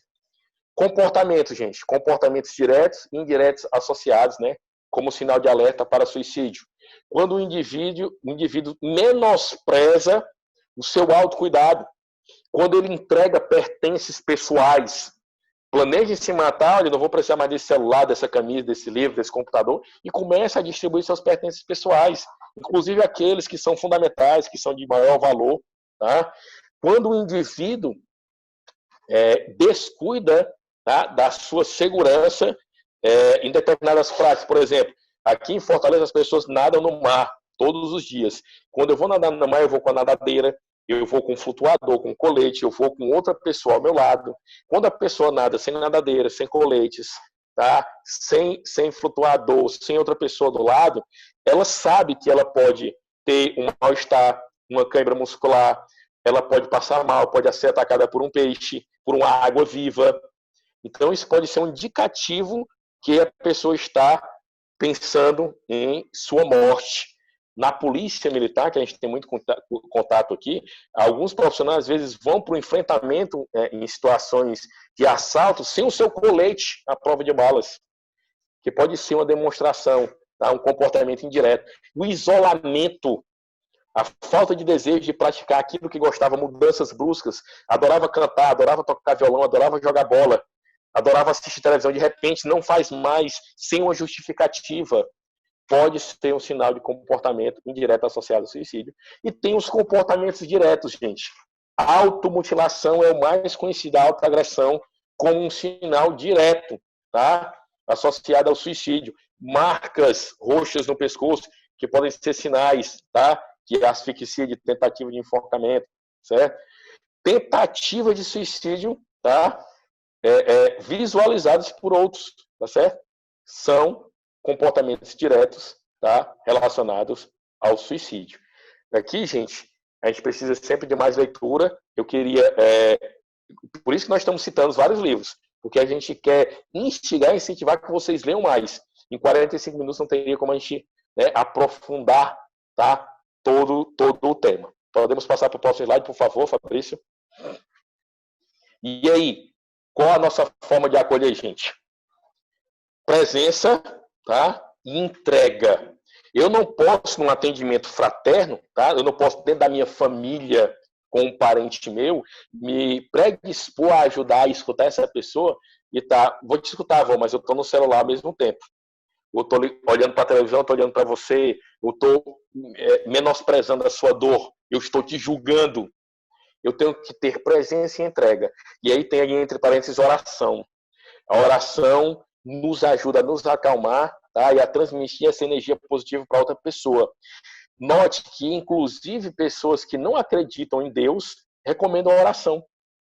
Comportamento, gente. Comportamentos diretos e indiretos associados, né, como sinal de alerta para suicídio. Quando o indivíduo menospreza o seu autocuidado, quando ele entrega pertences pessoais, planeja se matar, olha, não vou precisar mais desse celular, dessa camisa, desse livro, desse computador, e começa a distribuir seus pertences pessoais, inclusive aqueles que são fundamentais, que são de maior valor. Tá? Quando o indivíduo descuida tá, da sua segurança em determinadas práticas. Por exemplo, aqui em Fortaleza as pessoas nadam no mar todos os dias. Quando eu vou nadar no mar, eu vou com a nadadeira, eu vou com um flutuador, com colete, eu vou com outra pessoa ao meu lado. Quando a pessoa nada sem nadadeira, sem coletes, tá, sem flutuador, sem outra pessoa do lado, ela sabe que ela pode ter um mal-estar, uma cãibra muscular, ela pode passar mal, pode ser atacada por um peixe, por uma água viva. Então, isso pode ser um indicativo que a pessoa está pensando em sua morte. Na polícia militar, que a gente tem muito contato aqui, alguns profissionais às vezes vão para o enfrentamento em situações de assalto sem o seu colete à prova de balas, que pode ser uma demonstração, tá? Um comportamento indireto. O isolamento, a falta de desejo de praticar aquilo que gostava, mudanças bruscas, adorava cantar, adorava tocar violão, adorava jogar bola, adorava assistir televisão, de repente não faz mais sem uma justificativa, pode ser um sinal de comportamento indireto associado ao suicídio. E tem os comportamentos diretos, gente. A automutilação é o mais conhecido, a autoagressão, como um sinal direto, tá? Associado ao suicídio. Marcas roxas no pescoço, que podem ser sinais, tá? De asfixia, de tentativa de enforcamento, certo? Tentativa de suicídio, tá? Visualizados por outros, tá certo? São comportamentos diretos, tá? Relacionados ao suicídio. Aqui, gente, a gente precisa sempre de mais leitura. Eu queria... por isso que nós estamos citando vários livros, porque a gente quer instigar e incentivar que vocês leiam mais. Em 45 minutos não teria como a gente, né, aprofundar, tá, todo o tema. Podemos passar para o próximo slide, por favor, Fabrício? E aí, qual a nossa forma de acolher, gente? Presença, tá? E entrega. Eu não posso, num atendimento fraterno, tá? Eu não posso, dentro da minha família, com um parente meu, me predispor a ajudar a escutar essa pessoa e tá, vou te escutar, avó, mas eu estou no celular ao mesmo tempo. Eu estou olhando para a televisão, estou olhando para você, eu estou menosprezando a sua dor, eu estou te julgando. Eu tenho que ter presença e entrega. E aí tem aí, entre parênteses, oração. A oração nos ajuda a nos acalmar, tá? E a transmitir essa energia positiva para outra pessoa. Note que, inclusive, pessoas que não acreditam em Deus recomendam a oração.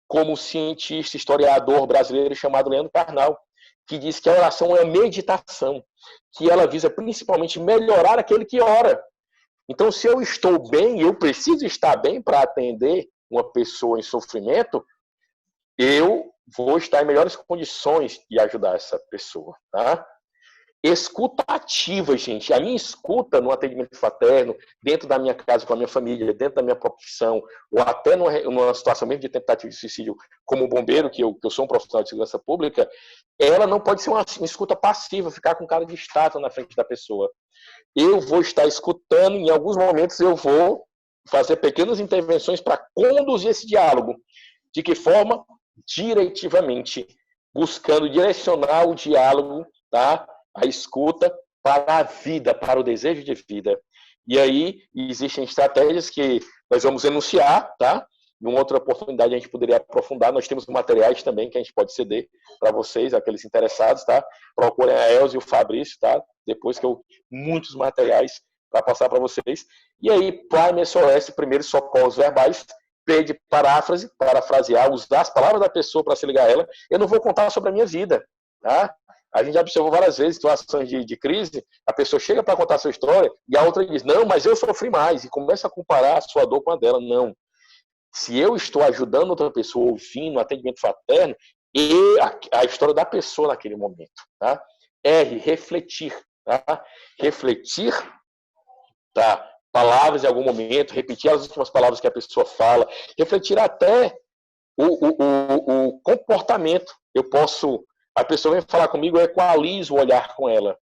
Como o cientista, historiador brasileiro chamado Leandro Carnal, que diz que a oração é a meditação, que ela visa principalmente melhorar aquele que ora. Então, se eu estou bem, eu preciso estar bem para atender uma pessoa em sofrimento, eu vou estar em melhores condições de ajudar essa pessoa, tá? Escuta ativa, gente. A minha escuta no atendimento fraterno, dentro da minha casa com a minha família, dentro da minha profissão, ou até numa situação mesmo de tentativa de suicídio, como bombeiro, que eu sou um profissional de segurança pública, ela não pode ser uma escuta passiva, ficar com cara de estátua na frente da pessoa. Eu vou estar escutando, em alguns momentos eu vou fazer pequenas intervenções para conduzir esse diálogo. De que forma? Diretivamente, buscando direcionar o diálogo, tá? A escuta para a vida, para o desejo de vida. E aí existem estratégias que nós vamos enunciar, tá? Em uma outra oportunidade a gente poderia aprofundar. Nós temos materiais também que a gente pode ceder para vocês, aqueles interessados, tá? Procurem a Elza e o Fabrício, tá? Depois que muitos materiais para passar para vocês. E aí, Prime SOS, primeiros socorros verbais, P de paráfrase, parafrasear, usar as palavras da pessoa para se ligar a ela. Eu não vou contar sobre a minha vida, tá? A gente já observou várias vezes situações de crise, a pessoa chega para contar a sua história e a outra diz, não, mas eu sofri mais, e começa a comparar a sua dor com a dela. Não. Se eu estou ajudando outra pessoa, ouvindo, atendimento fraterno, e a história da pessoa naquele momento. Tá? R, refletir. Tá? Refletir, tá? Palavras em algum momento, repetir as últimas palavras que a pessoa fala, refletir até o comportamento. A pessoa vem falar comigo, eu equalizo o olhar com ela.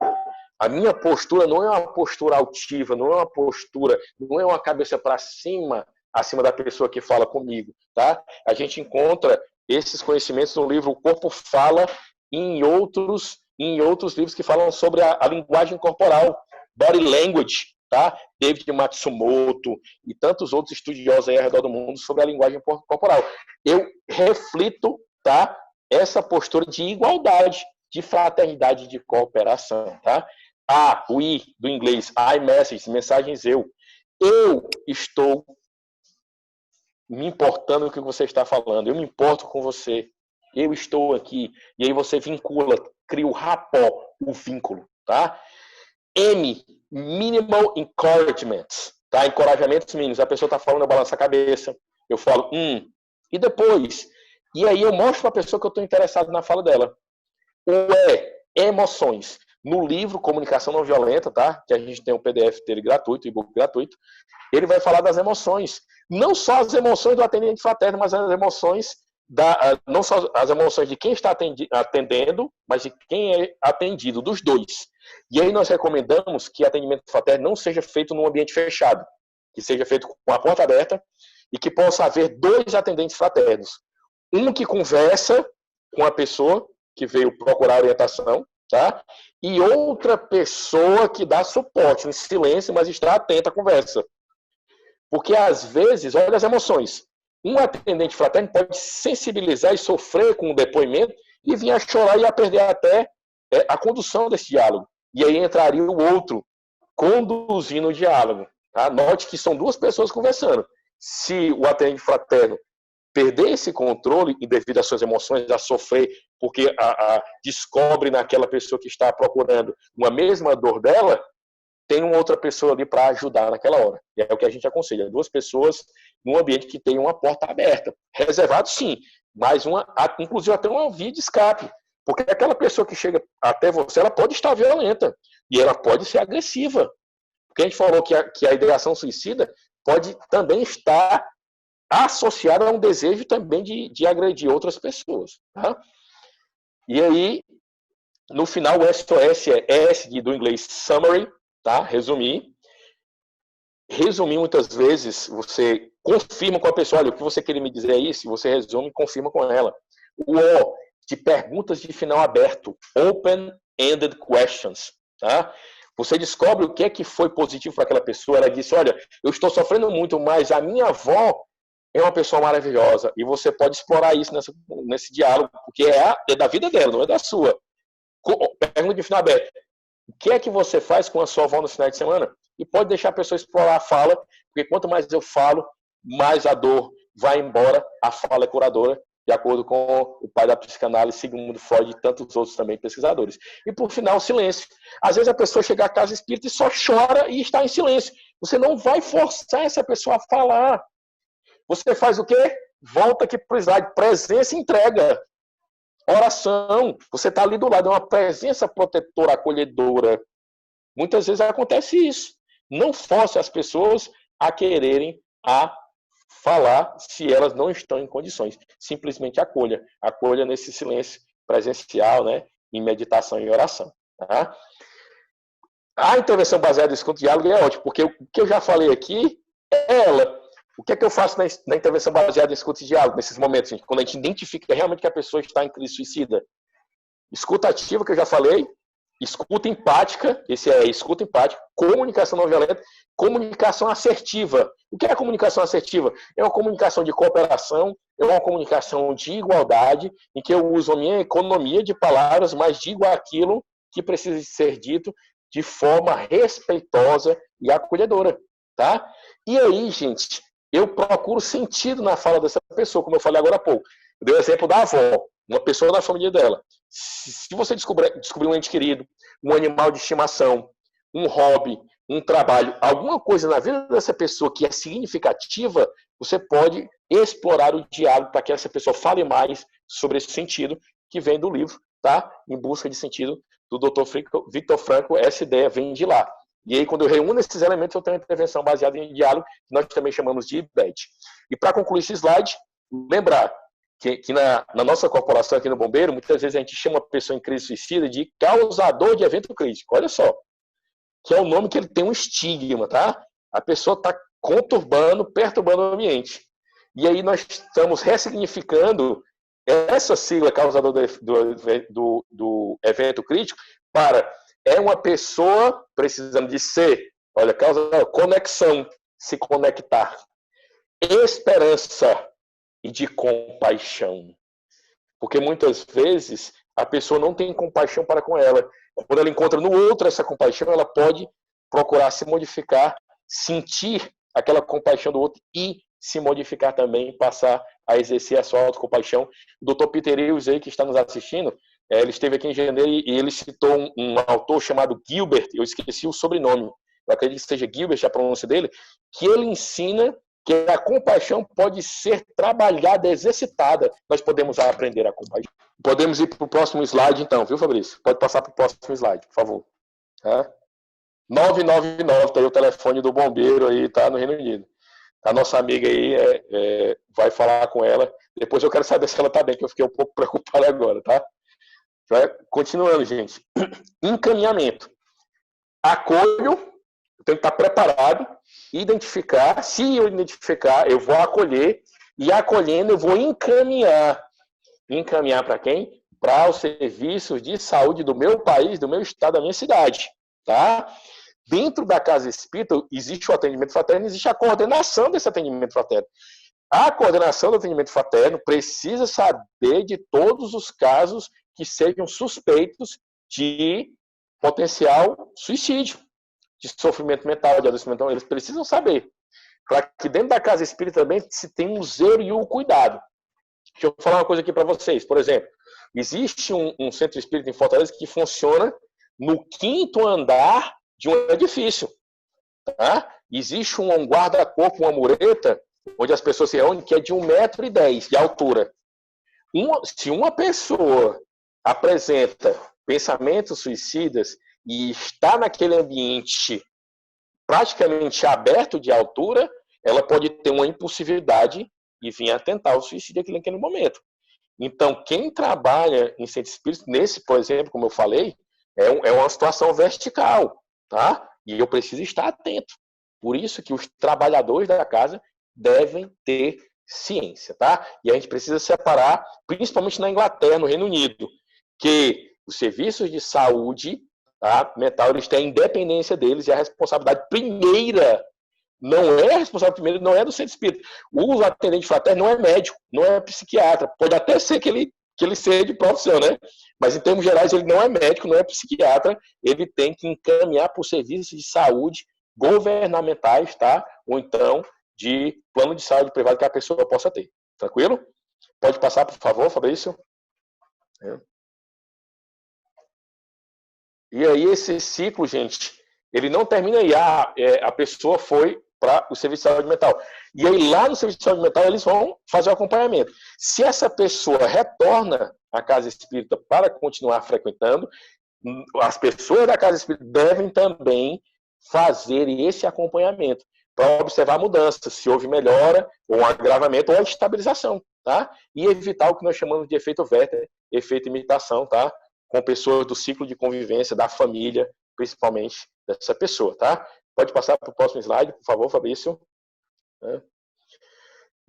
A minha postura não é uma postura altiva, não é uma postura, não é uma cabeça para cima, acima da pessoa que fala comigo, tá? A gente encontra esses conhecimentos no livro O Corpo Fala e em outros livros que falam sobre a linguagem corporal, Body Language, tá? David Matsumoto e tantos outros estudiosos aí ao redor do mundo sobre a linguagem corporal. Eu reflito, tá? essa postura de igualdade, de fraternidade, de cooperação, tá? O I do inglês, I message, mensagens eu. Eu estou me importando com o que você está falando, eu me importo com você, eu estou aqui. E aí você vincula, cria o rapport, o vínculo, tá? M, minimal encouragement, tá? Encorajamentos mínimos. A pessoa está falando, eu balanço a cabeça, eu falo, e depois? E aí eu mostro para a pessoa que eu estou interessado na fala dela. O E, emoções. No livro Comunicação Não Violenta, tá? Que a gente tem o PDF dele gratuito, e-book gratuito, ele vai falar das emoções. Não só as emoções do atendente fraterno, mas as emoções não só as emoções de quem está atendendo, mas de quem é atendido, dos dois. E aí nós recomendamos que atendimento fraterno não seja feito num ambiente fechado, que seja feito com a porta aberta e que possa haver 2 atendentes fraternos. Um que conversa com a pessoa que veio procurar orientação, tá? E outra pessoa que dá suporte em silêncio, mas está atenta à conversa. Porque, às vezes, olha as emoções. Um atendente fraterno pode sensibilizar e sofrer com o depoimento e vir a chorar e a perder até a condução desse diálogo. E aí entraria o outro conduzindo o diálogo. Tá? Note que são 2 pessoas conversando. Se o atendente fraterno perder esse controle e devido às suas emoções, a sofrer, porque descobre naquela pessoa que está procurando uma mesma dor dela, tem uma outra pessoa ali para ajudar naquela hora. E é o que a gente aconselha. 2 pessoas num ambiente que tem uma porta aberta. Reservado, sim. Mas, inclusive, até uma via de escape. Porque aquela pessoa que chega até você, ela pode estar violenta. E ela pode ser agressiva. Porque a gente falou que a ideação suicida pode também estar associada a um desejo também de agredir outras pessoas. Tá? E aí, no final, o SOS é S do inglês summary, tá? Resumir, muitas vezes, você confirma com a pessoa, olha, o que você queria me dizer é isso, você resume e confirma com ela. O O, de perguntas de final aberto, open-ended questions, tá? Você descobre o que é que foi positivo para aquela pessoa, ela disse, olha, eu estou sofrendo muito, mas a minha avó é uma pessoa maravilhosa, e você pode explorar isso nesse diálogo, porque é da vida dela, não é da sua. Pergunta de final aberto. O que é que você faz com a sua avó no final de semana? E pode deixar a pessoa explorar a fala, porque quanto mais eu falo, mais a dor vai embora. A fala é curadora, de acordo com o pai da psicanálise, Sigmund Freud e tantos outros também pesquisadores. E por final, silêncio. Às vezes a pessoa chega à casa espírita e só chora e está em silêncio. Você não vai forçar essa pessoa a falar. Você faz o quê? Volta aqui para o slide. Presença e entrega. Oração, você está ali do lado, é uma presença protetora, acolhedora. Muitas vezes acontece isso. Não force as pessoas a quererem falar se elas não estão em condições. Simplesmente acolha. Acolha nesse silêncio presencial, né, em meditação e oração. Tá? A intervenção baseada em escuta e diálogo é ótima, porque o que eu já falei aqui é ela. O que é que eu faço na intervenção baseada em escuta e diálogo, nesses momentos, gente, quando a gente identifica realmente que a pessoa está em crise suicida? Escuta ativa, que eu já falei, escuta empática, esse é escuta empática, comunicação não violenta, comunicação assertiva. O que é a comunicação assertiva? É uma comunicação de cooperação, é uma comunicação de igualdade, em que eu uso a minha economia de palavras, mas digo aquilo que precisa ser dito de forma respeitosa e acolhedora. Tá? E aí, gente, eu procuro sentido na fala dessa pessoa, como eu falei agora há pouco. Eu dei o exemplo da avó, uma pessoa da família dela. Se você descobrir um ente querido, um animal de estimação, um hobby, um trabalho, alguma coisa na vida dessa pessoa que é significativa, você pode explorar o diálogo para que essa pessoa fale mais sobre esse sentido que vem do livro, tá? Em busca de sentido, do Dr. Viktor Frankl. Essa ideia vem de lá. E aí, quando eu reúno esses elementos, eu tenho uma intervenção baseada em diálogo, que nós também chamamos de IBED. E para concluir esse slide, lembrar que na nossa corporação aqui no Bombeiro, muitas vezes a gente chama a pessoa em crise suicida de causador de evento crítico. Olha só, que é um nome que ele tem um estigma, tá? A pessoa está perturbando o ambiente. E aí nós estamos ressignificando essa sigla causador do evento crítico para... É uma pessoa precisando de ser, olha, conexão, se conectar, esperança e de compaixão. Porque muitas vezes a pessoa não tem compaixão para com ela. Quando ela encontra no outro essa compaixão, ela pode procurar se modificar, sentir aquela compaixão do outro e se modificar também, passar a exercer a sua autocompaixão. O Dr. Peter Lewis aí, que está nos assistindo, ele esteve aqui em janeiro e ele citou um autor chamado Gilbert, eu esqueci o sobrenome, eu acredito que seja Gilbert a pronúncia dele, que ele ensina que a compaixão pode ser trabalhada, exercitada. Nós podemos aprender a compaixão. Podemos ir para o próximo slide, então, viu, Fabrício? Pode passar para o próximo slide, por favor. 999, tá aí o telefone do bombeiro aí, tá, no Reino Unido. A nossa amiga aí vai falar com ela. Depois eu quero saber se ela tá bem, que eu fiquei um pouco preocupado agora, tá? Continuando, gente. Encaminhamento. Acolho, eu tenho que estar preparado, identificar. Se eu identificar, eu vou acolher. E acolhendo, eu vou encaminhar. Encaminhar para quem? Para os serviços de saúde do meu país, do meu estado, da minha cidade. Tá? Dentro da casa espírita, existe o atendimento fraterno, existe a coordenação desse atendimento fraterno. A coordenação do atendimento fraterno precisa saber de todos os casos que sejam suspeitos de potencial suicídio, de sofrimento mental, de adoecimento mental. Eles precisam saber. Claro que dentro da casa espírita também se tem um zelo e um cuidado. Deixa eu falar uma coisa aqui para vocês. Por exemplo, existe um centro espírita em Fortaleza que funciona no 5º andar de um edifício. Tá? Existe um guarda-corpo, uma mureta, onde as pessoas se reúnem, que é de 1,10 m de altura. Se uma pessoa apresenta pensamentos suicidas e está naquele ambiente praticamente aberto de altura, ela pode ter uma impulsividade e vir a tentar o suicídio naquele momento. Então, quem trabalha em centro espírita, nesse, por exemplo, como eu falei, é uma situação vertical, tá? E eu preciso estar atento. Por isso que os trabalhadores da casa devem ter ciência, tá? E a gente precisa separar, principalmente na Inglaterra, no Reino Unido, que os serviços de saúde, tá, mental, eles têm a independência deles e a responsabilidade primeira não é a responsabilidade primeira, não é do centro espírita. O atendente fraterno não é médico, não é psiquiatra. Pode até ser que ele seja de profissão, né? Mas, em termos gerais, ele não é médico, não é psiquiatra. Ele tem que encaminhar para os serviços de saúde governamentais, tá? Ou então de plano de saúde privado que a pessoa possa ter. Tranquilo? Pode passar, por favor, Fabrício. E aí, esse ciclo, gente, ele não termina aí. A pessoa foi para o serviço de saúde mental. E aí, lá no serviço de saúde mental, eles vão fazer o acompanhamento. Se essa pessoa retorna à casa espírita para continuar frequentando, as pessoas da casa espírita devem também fazer esse acompanhamento para observar a mudança, se houve melhora, ou um agravamento, ou a estabilização, tá? E evitar o que nós chamamos de efeito Werther, efeito imitação, tá? Com pessoas do ciclo de convivência, da família, principalmente dessa pessoa, tá? Pode passar para o próximo slide, por favor, Fabrício.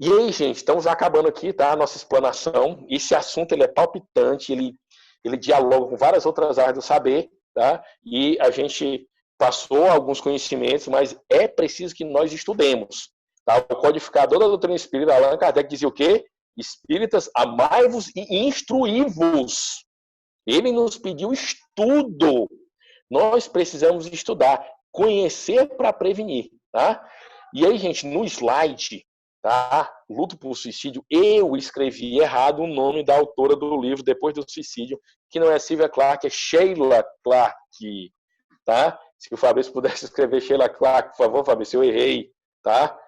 E aí, gente, estamos acabando aqui, tá? A nossa explanação. Esse assunto, ele é palpitante, ele dialoga com várias outras áreas do saber, tá? E a gente passou alguns conhecimentos, mas é preciso que nós estudemos, tá? O codificador da doutrina espírita, Allan Kardec, dizia o quê? Espíritas, amai-vos e instruí-vos. Ele nos pediu estudo. Nós precisamos estudar, conhecer para prevenir, tá? E aí, gente, no slide, tá? Luto por suicídio, eu escrevi errado o nome da autora do livro Depois do Suicídio, que não é Sylvia Clark, é Sheila Clark, tá? Se o Fabrício pudesse escrever Sheila Clark, por favor, Fabrício, eu errei, tá?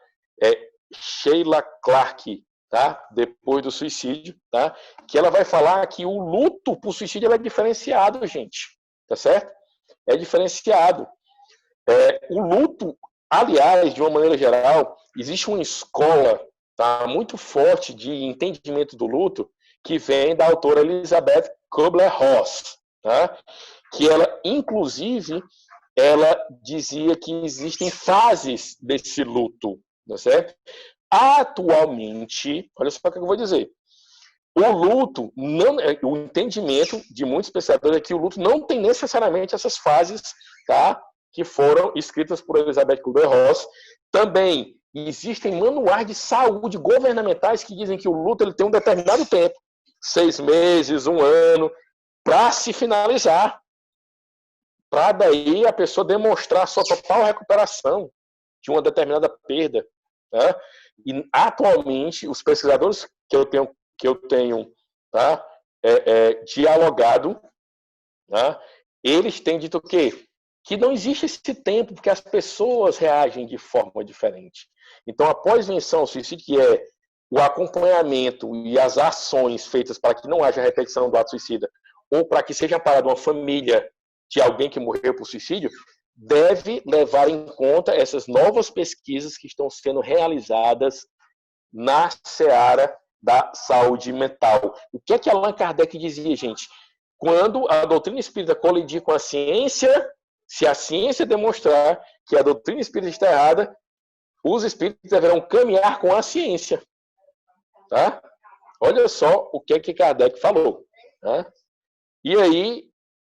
É Sheila Clark, tá? Depois do suicídio, tá? Que ela vai falar que o luto por suicídio é diferenciado, gente, tá certo? É diferenciado. O luto, aliás, de uma maneira geral, existe uma escola, tá, muito forte de entendimento do luto que vem da autora Elizabeth Kubler-Ross, tá? Que ela, inclusive, ela dizia que existem fases desse luto, tá certo? Atualmente, olha só o que eu vou dizer. O luto, o entendimento de muitos especialistas é que o luto não tem necessariamente essas fases, tá, que foram escritas por Elizabeth Kubler-Ross. Também existem manuais de saúde governamentais que dizem que o luto ele tem um determinado tempo. 6 meses, 1 ano, para se finalizar. Para daí a pessoa demonstrar sua total recuperação de uma determinada perda. Né? E atualmente, os pesquisadores que eu tenho tá, dialogado, tá, eles têm dito o quê? Que não existe esse tempo, porque as pessoas reagem de forma diferente. Então, após venção ao suicídio, que é o acompanhamento e as ações feitas para que não haja repetição do ato suicida, ou para que seja parada uma família de alguém que morreu por suicídio, deve levar em conta essas novas pesquisas que estão sendo realizadas na seara da saúde mental. O que é que Allan Kardec dizia, gente? Quando a doutrina espírita colidir com a ciência, se a ciência demonstrar que a doutrina espírita está errada, os espíritos deverão caminhar com a ciência. Tá? Olha só o que é que Kardec falou. Tá? E aí,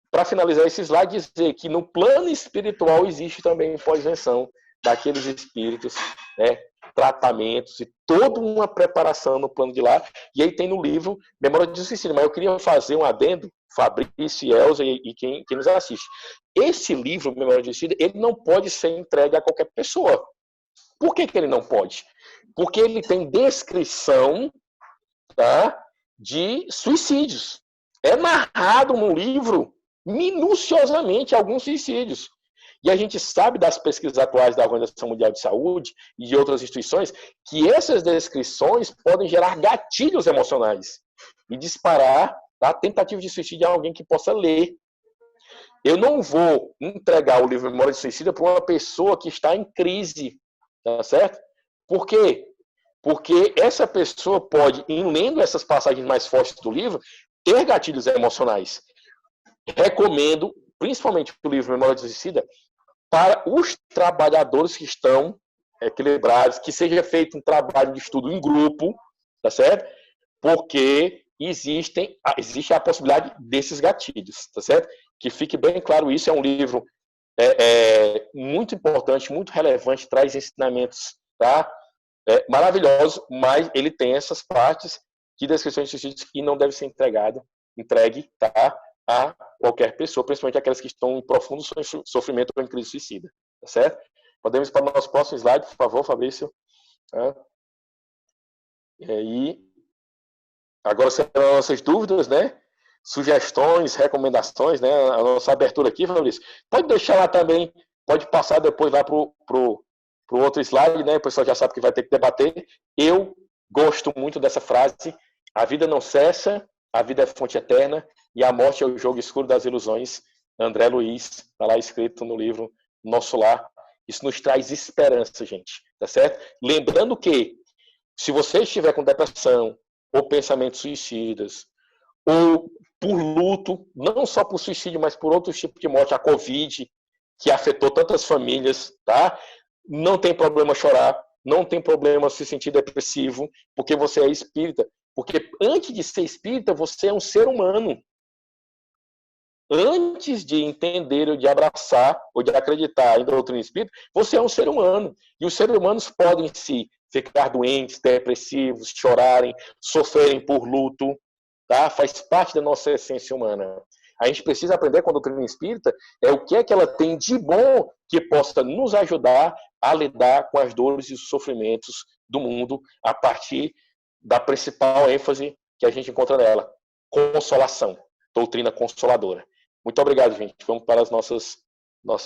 para finalizar esse slide, dizer que no plano espiritual existe também pós-venção daqueles espíritos, né, tratamentos e toda uma preparação no plano de lá. E aí tem no livro Memória de Suicídio. Mas eu queria fazer um adendo, Fabrício, Elza e quem nos assiste. Esse livro, Memória de Suicídio, ele não pode ser entregue a qualquer pessoa. Por que ele não pode? Porque ele tem descrição, tá, de suicídios. É narrado no livro minuciosamente alguns suicídios. E a gente sabe das pesquisas atuais da Organização Mundial de Saúde e de outras instituições que essas descrições podem gerar gatilhos emocionais e disparar a tentativa de suicídio a alguém que possa ler. Eu não vou entregar o livro Memória de Suicida para uma pessoa que está em crise, tá certo? Por quê? Porque essa pessoa pode, em lendo essas passagens mais fortes do livro, ter gatilhos emocionais. Recomendo, principalmente o livro Memória de Suicida, para os trabalhadores que estão equilibrados, que seja feito um trabalho de estudo em grupo, tá certo? Porque existe a possibilidade desses gatilhos, tá certo? Que fique bem claro isso, é um livro muito importante, muito relevante, traz ensinamentos, tá? Maravilhoso, mas ele tem essas partes de descrições de suicídios que não deve ser entregue, tá? A qualquer pessoa, principalmente aquelas que estão em profundo sofrimento ou em crise suicida, tá certo? Podemos ir para o nosso próximo slide, por favor, Fabrício. E aí, agora serão as nossas dúvidas, né? Sugestões, recomendações, né? A nossa abertura aqui, Fabrício. Pode deixar lá também, pode passar depois lá pro outro slide, né? O pessoal já sabe que vai ter que debater. Eu gosto muito dessa frase: a vida não cessa, a vida é fonte eterna e a morte é o jogo escuro das ilusões. André Luiz, está lá escrito no livro Nosso Lar. Isso nos traz esperança, gente, tá certo? Lembrando que, se você estiver com depressão, ou pensamentos suicidas, ou por luto, não só por suicídio, mas por outros tipos de morte, a Covid, que afetou tantas famílias, tá? Não tem problema chorar, não tem problema se sentir depressivo, porque você é espírita. Porque antes de ser espírita, você é um ser humano. Antes de entender ou de abraçar ou de acreditar em doutrina espírita, você é um ser humano. E os seres humanos podem ficar doentes, depressivos, chorarem, sofrerem por luto, tá? Faz parte da nossa essência humana. A gente precisa aprender com a doutrina espírita o que é que ela tem de bom que possa nos ajudar a lidar com as dores e os sofrimentos do mundo a partir da principal ênfase que a gente encontra nela: consolação, doutrina consoladora. Muito obrigado, gente. Vamos para as nossas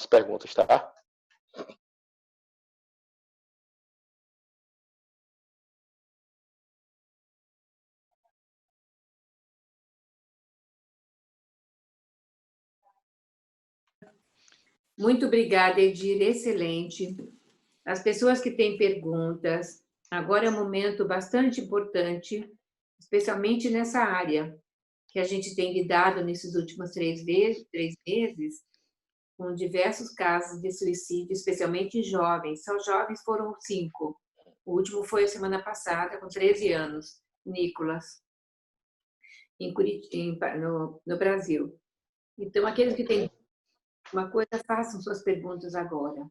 perguntas, tá? Muito obrigada, Edir, excelente. As pessoas que têm perguntas, agora é um momento bastante importante, especialmente nessa área que a gente tem lidado nesses últimos 3 meses, com diversos casos de suicídio, especialmente em jovens. Só jovens foram 5. O último foi a semana passada, com 13 anos, Nicolas, no Brasil. Então, aqueles que têm uma coisa, façam suas perguntas agora.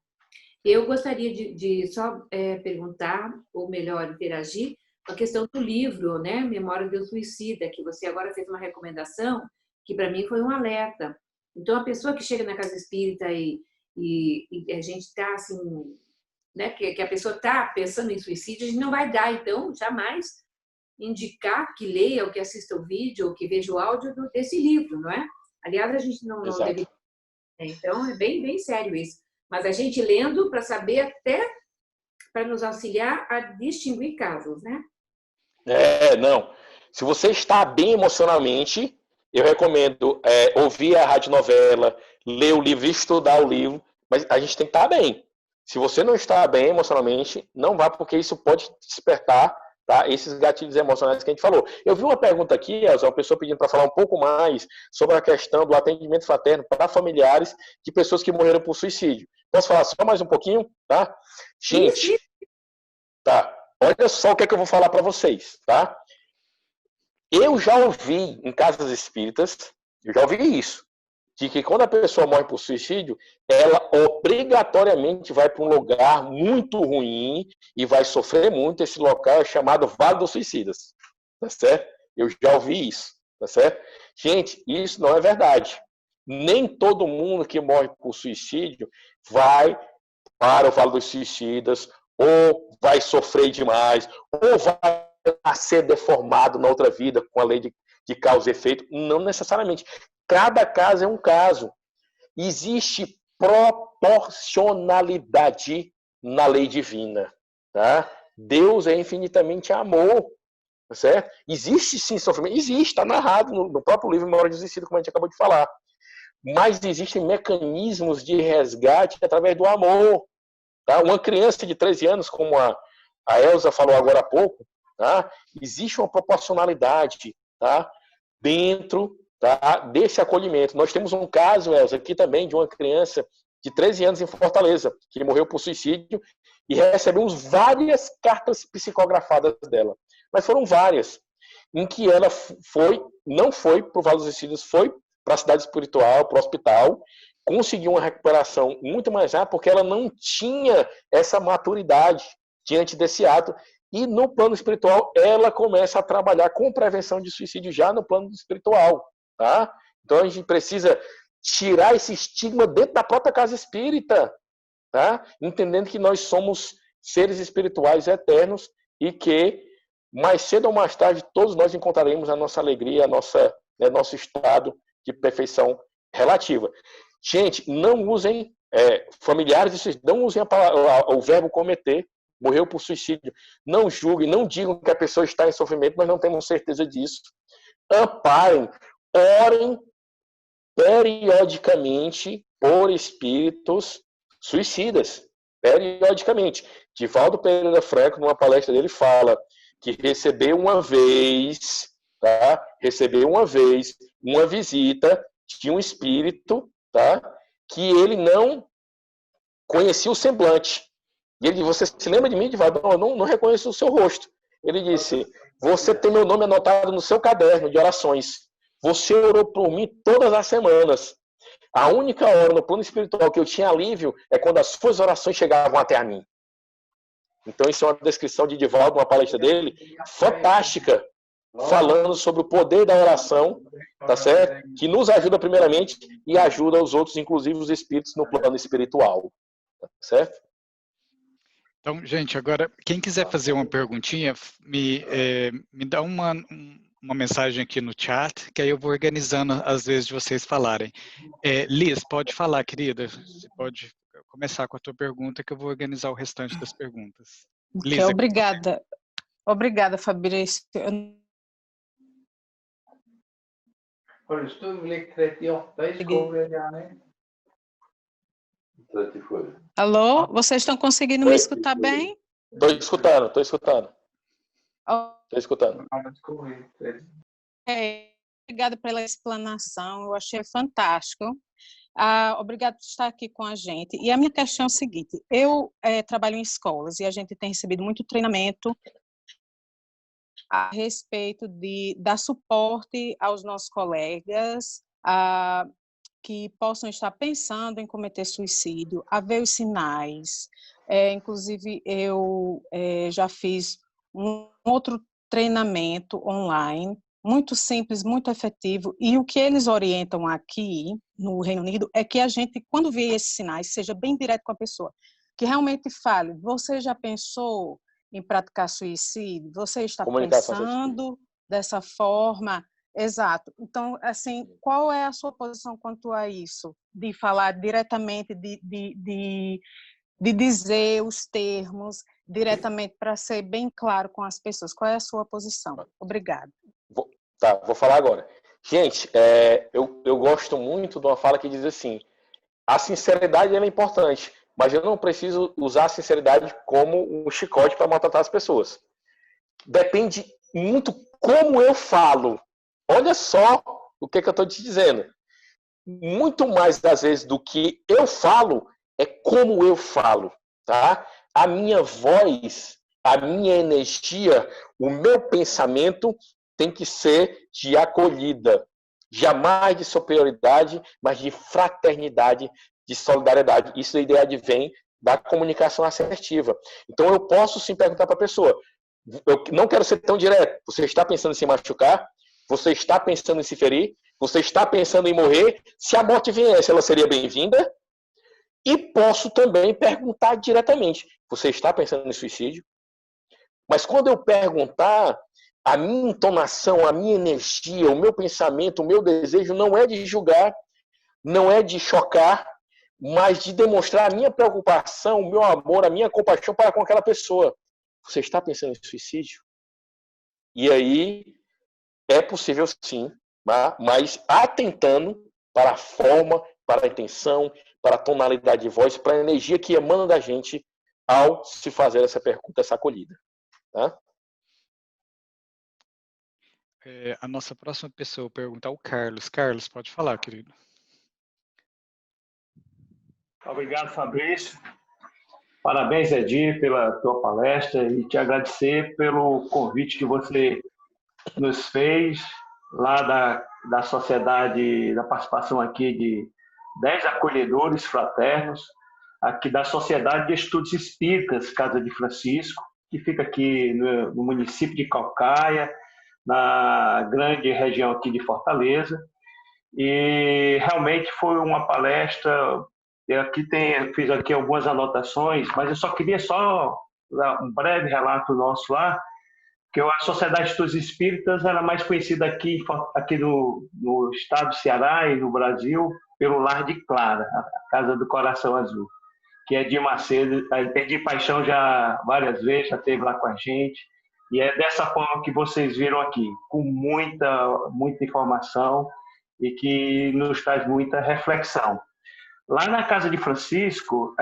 Eu gostaria de só perguntar, ou melhor, interagir, a questão do livro, né, Memória de um Suicida, que você agora fez uma recomendação, que para mim foi um alerta. Então, a pessoa que chega na casa espírita e a gente está assim, né, que a pessoa está pensando em suicídio, a gente não vai dar, então, jamais indicar que leia ou que assista o vídeo ou que veja o áudio desse livro, não é? Aliás, a gente não deveria. Então, é bem, bem sério isso. Mas a gente lendo para saber até, para nos auxiliar a distinguir casos, né? Não. Se você está bem emocionalmente, eu recomendo ouvir a radionovela, ler o livro, estudar o livro, mas a gente tem que estar bem. Se você não está bem emocionalmente, não vá, porque isso pode despertar, tá, esses gatilhos emocionais que a gente falou. Eu vi uma pergunta aqui, Elza, uma pessoa pedindo para falar um pouco mais sobre a questão do atendimento fraterno para familiares de pessoas que morreram por suicídio. Posso falar só mais um pouquinho? Tá? Gente, tá. Olha só o que é que eu vou falar para vocês, tá? Eu já ouvi em casas espíritas, eu já ouvi isso, de que quando a pessoa morre por suicídio, ela obrigatoriamente vai para um lugar muito ruim e vai sofrer muito. Esse local é chamado Vale dos Suicidas, tá certo? Eu já ouvi isso, tá certo? Gente, isso não é verdade. Nem todo mundo que morre por suicídio vai para o Vale dos Suicidas, ou vai sofrer demais, ou vai ser deformado na outra vida com a lei de causa e efeito. Não necessariamente. Cada caso é um caso. Existe proporcionalidade na lei divina. Tá? Deus é infinitamente amor. Tá certo? Existe sim sofrimento. Existe, está narrado no próprio livro Memória de um Suicida, como a gente acabou de falar. Mas existem mecanismos de resgate através do amor. Tá? Uma criança de 13 anos, como a Elza falou agora há pouco, tá? Existe uma proporcionalidade, tá? Dentro, tá, desse acolhimento. Nós temos um caso, Elza, aqui também, de uma criança de 13 anos em Fortaleza, que morreu por suicídio, e recebemos várias cartas psicografadas dela. Mas foram várias, em que ela não foi para o Vale dos Suicidas, foi para a cidade espiritual, para o hospital, conseguiu uma recuperação muito mais rápida, porque ela não tinha essa maturidade diante desse ato. E no plano espiritual, ela começa a trabalhar com prevenção de suicídio já no plano espiritual. Tá? Então a gente precisa tirar esse estigma dentro da própria casa espírita, tá? Entendendo que nós somos seres espirituais eternos e que mais cedo ou mais tarde todos nós encontraremos a nossa alegria, nosso estado de perfeição relativa. Gente, não usem familiares, não usem o verbo cometer, morreu por suicídio. Não julguem, não digam que a pessoa está em sofrimento, nós não temos certeza disso. Amparem, orem periodicamente por espíritos suicidas. Periodicamente. Divaldo Pereira Franco, numa palestra dele, fala que recebeu uma vez, tá? Recebeu uma vez uma visita de um espírito, tá? Que ele não conhecia o semblante. E ele disse: você se lembra de mim, Divaldo? Não reconheço o seu rosto. Ele disse: você tem meu nome anotado no seu caderno de orações. Você orou por mim todas as semanas. A única hora no plano espiritual que eu tinha alívio é quando as suas orações chegavam até a mim. Então, isso é uma descrição de Divaldo, uma palestra dele, fantástica, falando sobre o poder da oração, tá certo? Que nos ajuda primeiramente e ajuda os outros, inclusive os espíritos, no plano espiritual. Tá certo? Então, gente, agora, quem quiser fazer uma perguntinha, me dá uma mensagem aqui no chat, que aí eu vou organizando às vezes de vocês falarem. Liz, pode falar, querida. Você pode começar com a tua pergunta, que eu vou organizar o restante das perguntas. Liz, obrigada. Obrigada, Fabrício. Har du storlek 38 i skogen, Janne? 34. Alô? Vocês estão conseguindo me escutar bem? Estou escutando. Estou escutando. Obrigada pela explanação, eu achei fantástico. Obrigada por estar aqui com a gente. E a minha questão é o seguinte: eu trabalho em escolas e a gente tem recebido muito treinamento a respeito de dar suporte aos nossos colegas que possam estar pensando em cometer suicídio, a ver os sinais. Inclusive, eu já fiz um outro treinamento online, muito simples, muito efetivo, e o que eles orientam aqui no Reino Unido é que a gente, quando vê esses sinais, seja bem direto com a pessoa, que realmente fale, você já pensou em praticar suicídio? Você está pensando dessa forma? Exato. Então, assim, qual é a sua posição quanto a isso? De falar diretamente, de dizer os termos diretamente para ser bem claro com as pessoas. Qual é a sua posição? Obrigada. Vou falar agora. Gente, eu gosto muito de uma fala que diz assim, a sinceridade é importante, mas eu não preciso usar a sinceridade como um chicote para maltratar as pessoas. Depende muito como eu falo. Olha só o que eu estou te dizendo. Muito mais, às vezes, do que eu falo, é como eu falo. Tá? A minha voz, a minha energia, o meu pensamento tem que ser de acolhida. Jamais de superioridade, mas de fraternidade, de solidariedade. Isso, a ideia advém da comunicação assertiva. Então, eu posso sim perguntar para a pessoa, eu não quero ser tão direto, você está pensando em se machucar? Você está pensando em se ferir? Você está pensando em morrer? Se a morte viesse, ela seria bem-vinda? E posso também perguntar diretamente, você está pensando em suicídio? Mas quando eu perguntar, a minha entonação, a minha energia, o meu pensamento, o meu desejo não é de julgar, não é de chocar, mas de demonstrar a minha preocupação, o meu amor, a minha compaixão para com aquela pessoa. Você está pensando em suicídio? E aí é possível sim, mas atentando para a forma, para a intenção, para a tonalidade de voz, para a energia que emana da gente ao se fazer essa pergunta, essa acolhida. Tá? A nossa próxima pessoa a perguntar é o Carlos. Carlos, pode falar, querido. Obrigado, Fabrício. Parabéns, Edir, pela tua palestra e te agradecer pelo convite que você nos fez lá da sociedade, da participação aqui de 10 acolhedores fraternos, aqui da Sociedade de Estudos Espíritas Casa de Francisco, que fica aqui no município de Caucaia, na grande região aqui de Fortaleza. E realmente foi uma palestra. Eu fiz aqui algumas anotações, mas eu só queria dar um breve relato nosso lá, que a Sociedade de Estudos Espíritas era mais conhecida aqui no estado do Ceará e no Brasil pelo Lar de Clara, a Casa do Coração Azul, que é de Macedo, de Paixão já várias vezes, já esteve lá com a gente, e é dessa forma que vocês viram aqui, com muita informação e que nos traz muita reflexão. Lá na Casa de Francisco,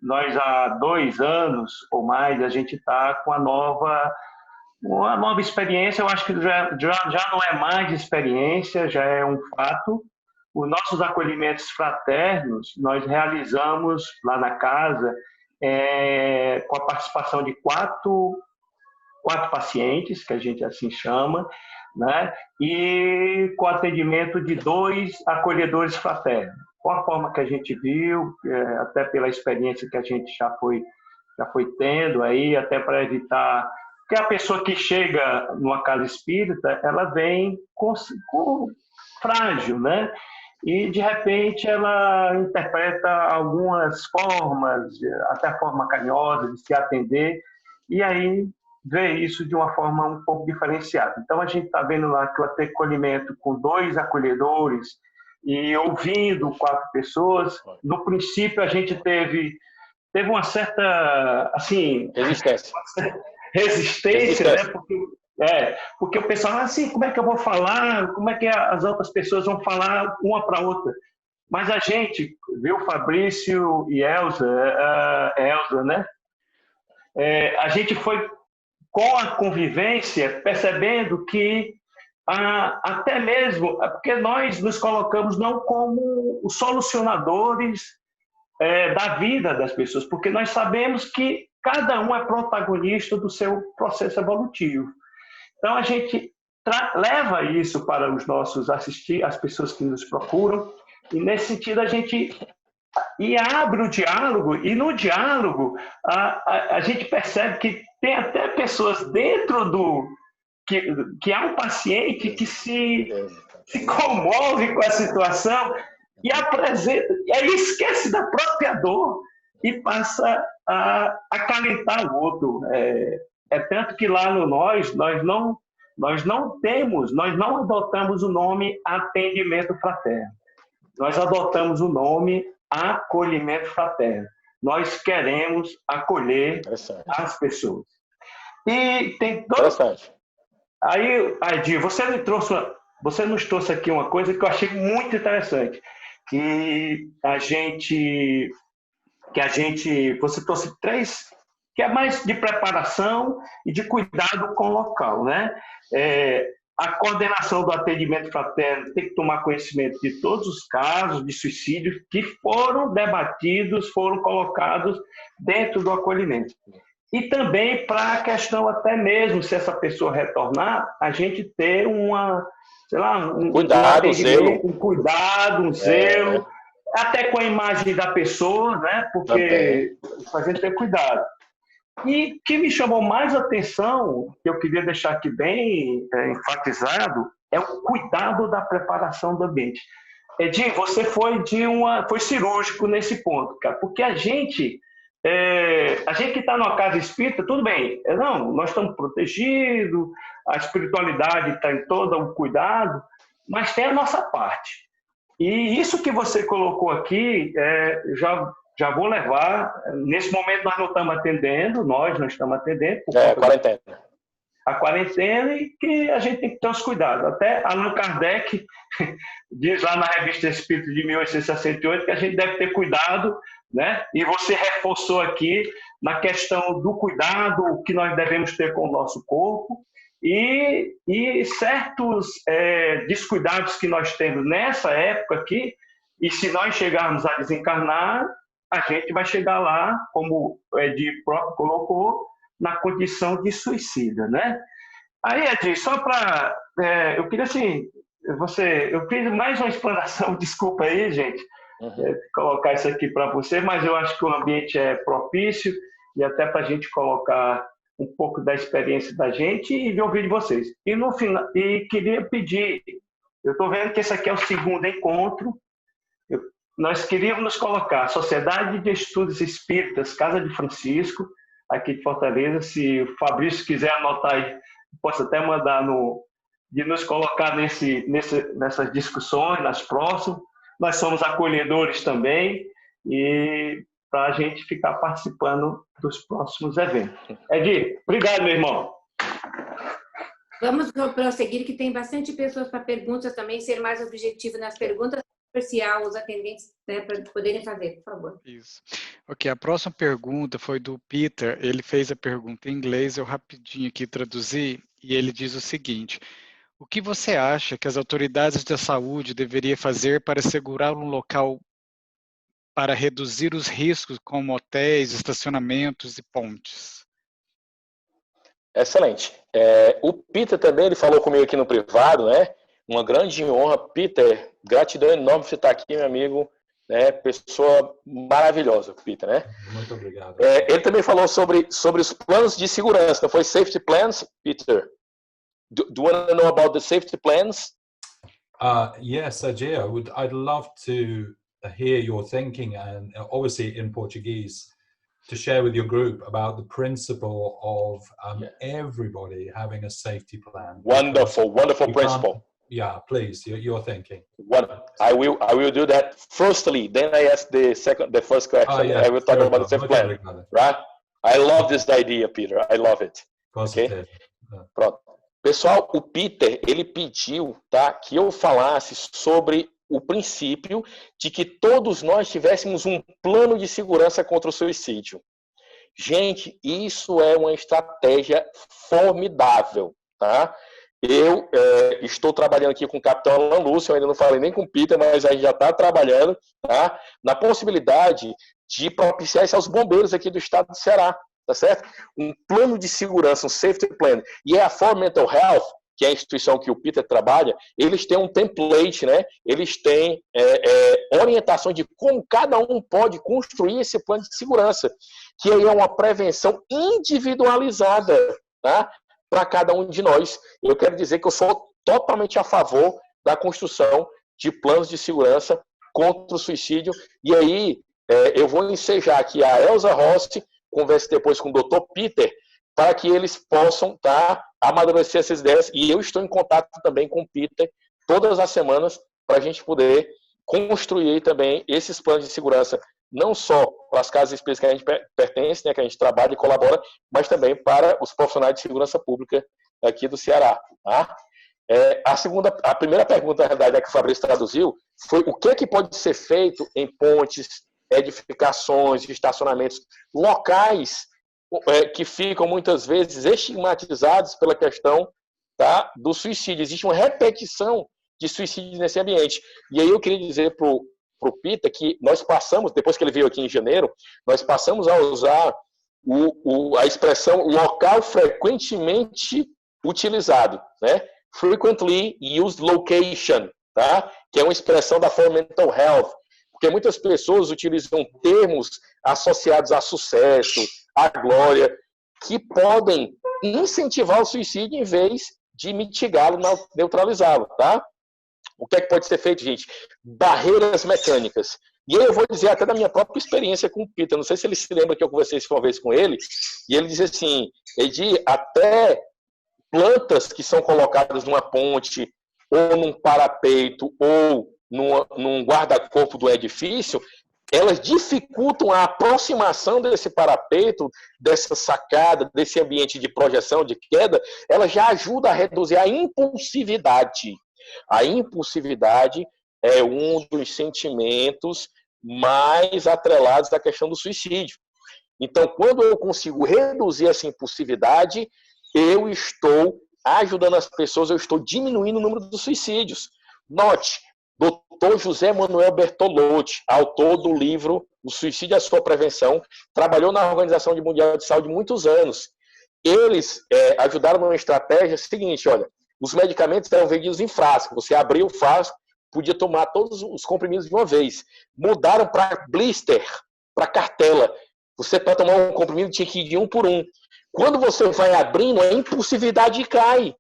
nós há 2 anos ou mais, a gente está com uma nova experiência. Eu acho que já não é mais experiência, já é um fato. Os nossos acolhimentos fraternos, nós realizamos lá na casa com a participação de 4 pacientes, que a gente assim chama, né? E com atendimento de 2 acolhedores fraternos. Com a forma que a gente viu, até pela experiência que a gente já foi tendo aí, até para evitar que a pessoa que chega numa casa espírita, ela vem com frágil, né? E de repente ela interpreta algumas formas, até a forma carinhosa de se atender, e aí ver isso de uma forma um pouco diferenciada. Então, a gente está vendo lá que o acolhimento com 2 acolhedores e ouvindo 4 pessoas, no princípio a gente teve uma certa, assim... Resistência, né? Porque o pessoal, assim, como é que eu vou falar? Como é que as outras pessoas vão falar uma para outra? Mas a gente, viu, Fabrício e Elza, né? A gente foi com a convivência, percebendo que até mesmo, porque nós nos colocamos não como os solucionadores da vida das pessoas, porque nós sabemos que cada um é protagonista do seu processo evolutivo. Então, a gente leva isso para os nossos as pessoas que nos procuram, e nesse sentido a gente e abre o diálogo, e no diálogo a gente percebe que tem até pessoas dentro do... que há um paciente que se comove com a situação e apresenta, e aí esquece da própria dor e passa a acalentar o outro. É tanto que lá no nós não adotamos o nome atendimento fraterno. Nós adotamos o nome acolhimento fraterno. Nós queremos acolher as pessoas. E tem dois... Aí, Adi, você nos trouxe aqui uma coisa que eu achei muito interessante, você trouxe 3, que é mais de preparação e de cuidado com o local, né? A coordenação do atendimento fraterno tem que tomar conhecimento de todos os casos de suicídio que foram debatidos, foram colocados dentro do acolhimento. E também para a questão até mesmo, se essa pessoa retornar, a gente ter um cuidado, um zelo, até com a imagem da pessoa, né? Porque a gente tem cuidado. E que me chamou mais atenção, que eu queria deixar aqui bem enfatizado, é o cuidado da preparação do ambiente. Edi, você foi cirúrgico nesse ponto, cara, porque a gente que está numa casa espírita, tudo bem, nós estamos protegidos, a espiritualidade está em todo o cuidado, mas tem a nossa parte. E isso que você colocou aqui, já vou levar. Nesse momento nós não estamos atendendo, quarentena. A quarentena, e que a gente tem que ter os cuidados. Até Allan Kardec diz lá na Revista Espírita de 1868 que a gente deve ter cuidado, né? E você reforçou aqui na questão do cuidado que nós devemos ter com o nosso corpo e certos descuidados que nós temos nessa época aqui, e se nós chegarmos a desencarnar, a gente vai chegar lá, como o Edi próprio colocou, na condição de suicida, né? Aí, Edi, só para... eu queria, assim, eu fiz mais uma explanação, desculpa aí, gente, colocar isso aqui para você, mas eu acho que o ambiente é propício, e até para a gente colocar um pouco da experiência da gente e de ouvir de vocês. E no final, queria pedir, eu estou vendo que esse aqui é o segundo encontro, nós queríamos nos colocar Sociedade de Estudos Espíritas, Casa de Francisco, aqui de Fortaleza. Se o Fabrício quiser anotar aí, posso até mandar de nos colocar nessas discussões, nas próximas. Nós somos acolhedores também, e para a gente ficar participando dos próximos eventos. Edi, obrigado, meu irmão. Vamos prosseguir, que tem bastante pessoas para perguntas também, ser mais objetivo nas perguntas, especial os atendentes, né, para poderem fazer, por favor. Isso. Ok, a próxima pergunta foi do Peter. Ele fez a pergunta em inglês, eu rapidinho aqui traduzi, e ele diz o seguinte: o que você acha que as autoridades da saúde deveriam fazer para segurar um local para reduzir os riscos, como hotéis, estacionamentos e pontes? Excelente. O Peter também, ele falou comigo aqui no privado, né? Uma grande honra. Peter, gratidão enorme por você estar aqui, meu amigo. Né? Pessoa maravilhosa, Peter, né? Muito obrigado. Ele também falou sobre os planos de segurança, não foi? Safety plans, Peter? Do you want to know about the safety plans? Yes, Ajay, I'd love to hear your thinking, and obviously in Portuguese, to share with your group about the principle of everybody having a safety plan. Wonderful, wonderful principle. Yeah, please, your thinking. I will do that firstly, then I ask the first question. I will talk about the safety plan. Right? I love this idea, Peter. I love it. Positive. Okay? Pronto. Pessoal, o Peter, ele pediu, tá, que eu falasse sobre o princípio de que todos nós tivéssemos um plano de segurança contra o suicídio. Gente, isso é uma estratégia formidável, tá? Eu estou trabalhando aqui com o Capitão Alan Lúcio, eu ainda não falei nem com o Peter, mas a gente já está trabalhando, tá, na possibilidade de propiciar isso aos bombeiros aqui do estado do Ceará, tá certo? Um plano de segurança, um safety plan. E a For Mental Health, que é a instituição que o Peter trabalha, eles têm um template, né? Eles têm orientação de como cada um pode construir esse plano de segurança, que aí é uma prevenção individualizada, tá? Para cada um de nós. Eu quero dizer que eu sou totalmente a favor da construção de planos de segurança contra o suicídio. E aí, eu vou ensejar aqui a Elza Rossi, converse depois com o Dr. Peter, para que eles possam amadurecer essas ideias. E eu estou em contato também com o Peter todas as semanas para a gente poder construir também esses planos de segurança, não só para as casas específicas que a gente pertence, né, que a gente trabalha e colabora, mas também para os profissionais de segurança pública aqui do Ceará. Tá? A primeira pergunta, na verdade, que o Fabrício traduziu, foi o que pode ser feito em pontes, edificações, estacionamentos, locais que ficam muitas vezes estigmatizados pela questão do suicídio. Existe uma repetição de suicídio nesse ambiente. E aí eu queria dizer para o Peter que nós passamos, depois que ele veio aqui em janeiro, nós passamos a usar a expressão local frequentemente utilizado, né? Frequently used location, tá? Que é uma expressão da For Mental Health, porque muitas pessoas utilizam termos associados a sucesso, a glória, que podem incentivar o suicídio em vez de mitigá-lo, neutralizá-lo, tá? O que é que pode ser feito, gente? Barreiras mecânicas. E aí eu vou dizer até da minha própria experiência com o Peter, não sei se ele se lembra que eu conversei uma vez com ele, e ele diz assim, Edi, até plantas que são colocadas numa ponte, ou num parapeito, ou num guarda-corpo do edifício, elas dificultam a aproximação desse parapeito, dessa sacada, desse ambiente de projeção, de queda, ela já ajuda a reduzir a impulsividade. A impulsividade é um dos sentimentos mais atrelados à questão do suicídio. Então, quando eu consigo reduzir essa impulsividade, eu estou ajudando as pessoas, eu estou diminuindo o número dos suicídios. Note, Dr. José Manuel Bertolotti, autor do livro O Suicídio e a Sua Prevenção, trabalhou na Organização Mundial de Saúde muitos anos. Eles ajudaram numa estratégia seguinte, olha, os medicamentos eram vendidos em frasco, você abria o frasco, podia tomar todos os comprimidos de uma vez. Mudaram para blister, para cartela. Você para tomar um comprimido tinha que ir de um por um. Quando você vai abrindo, a impulsividade cai.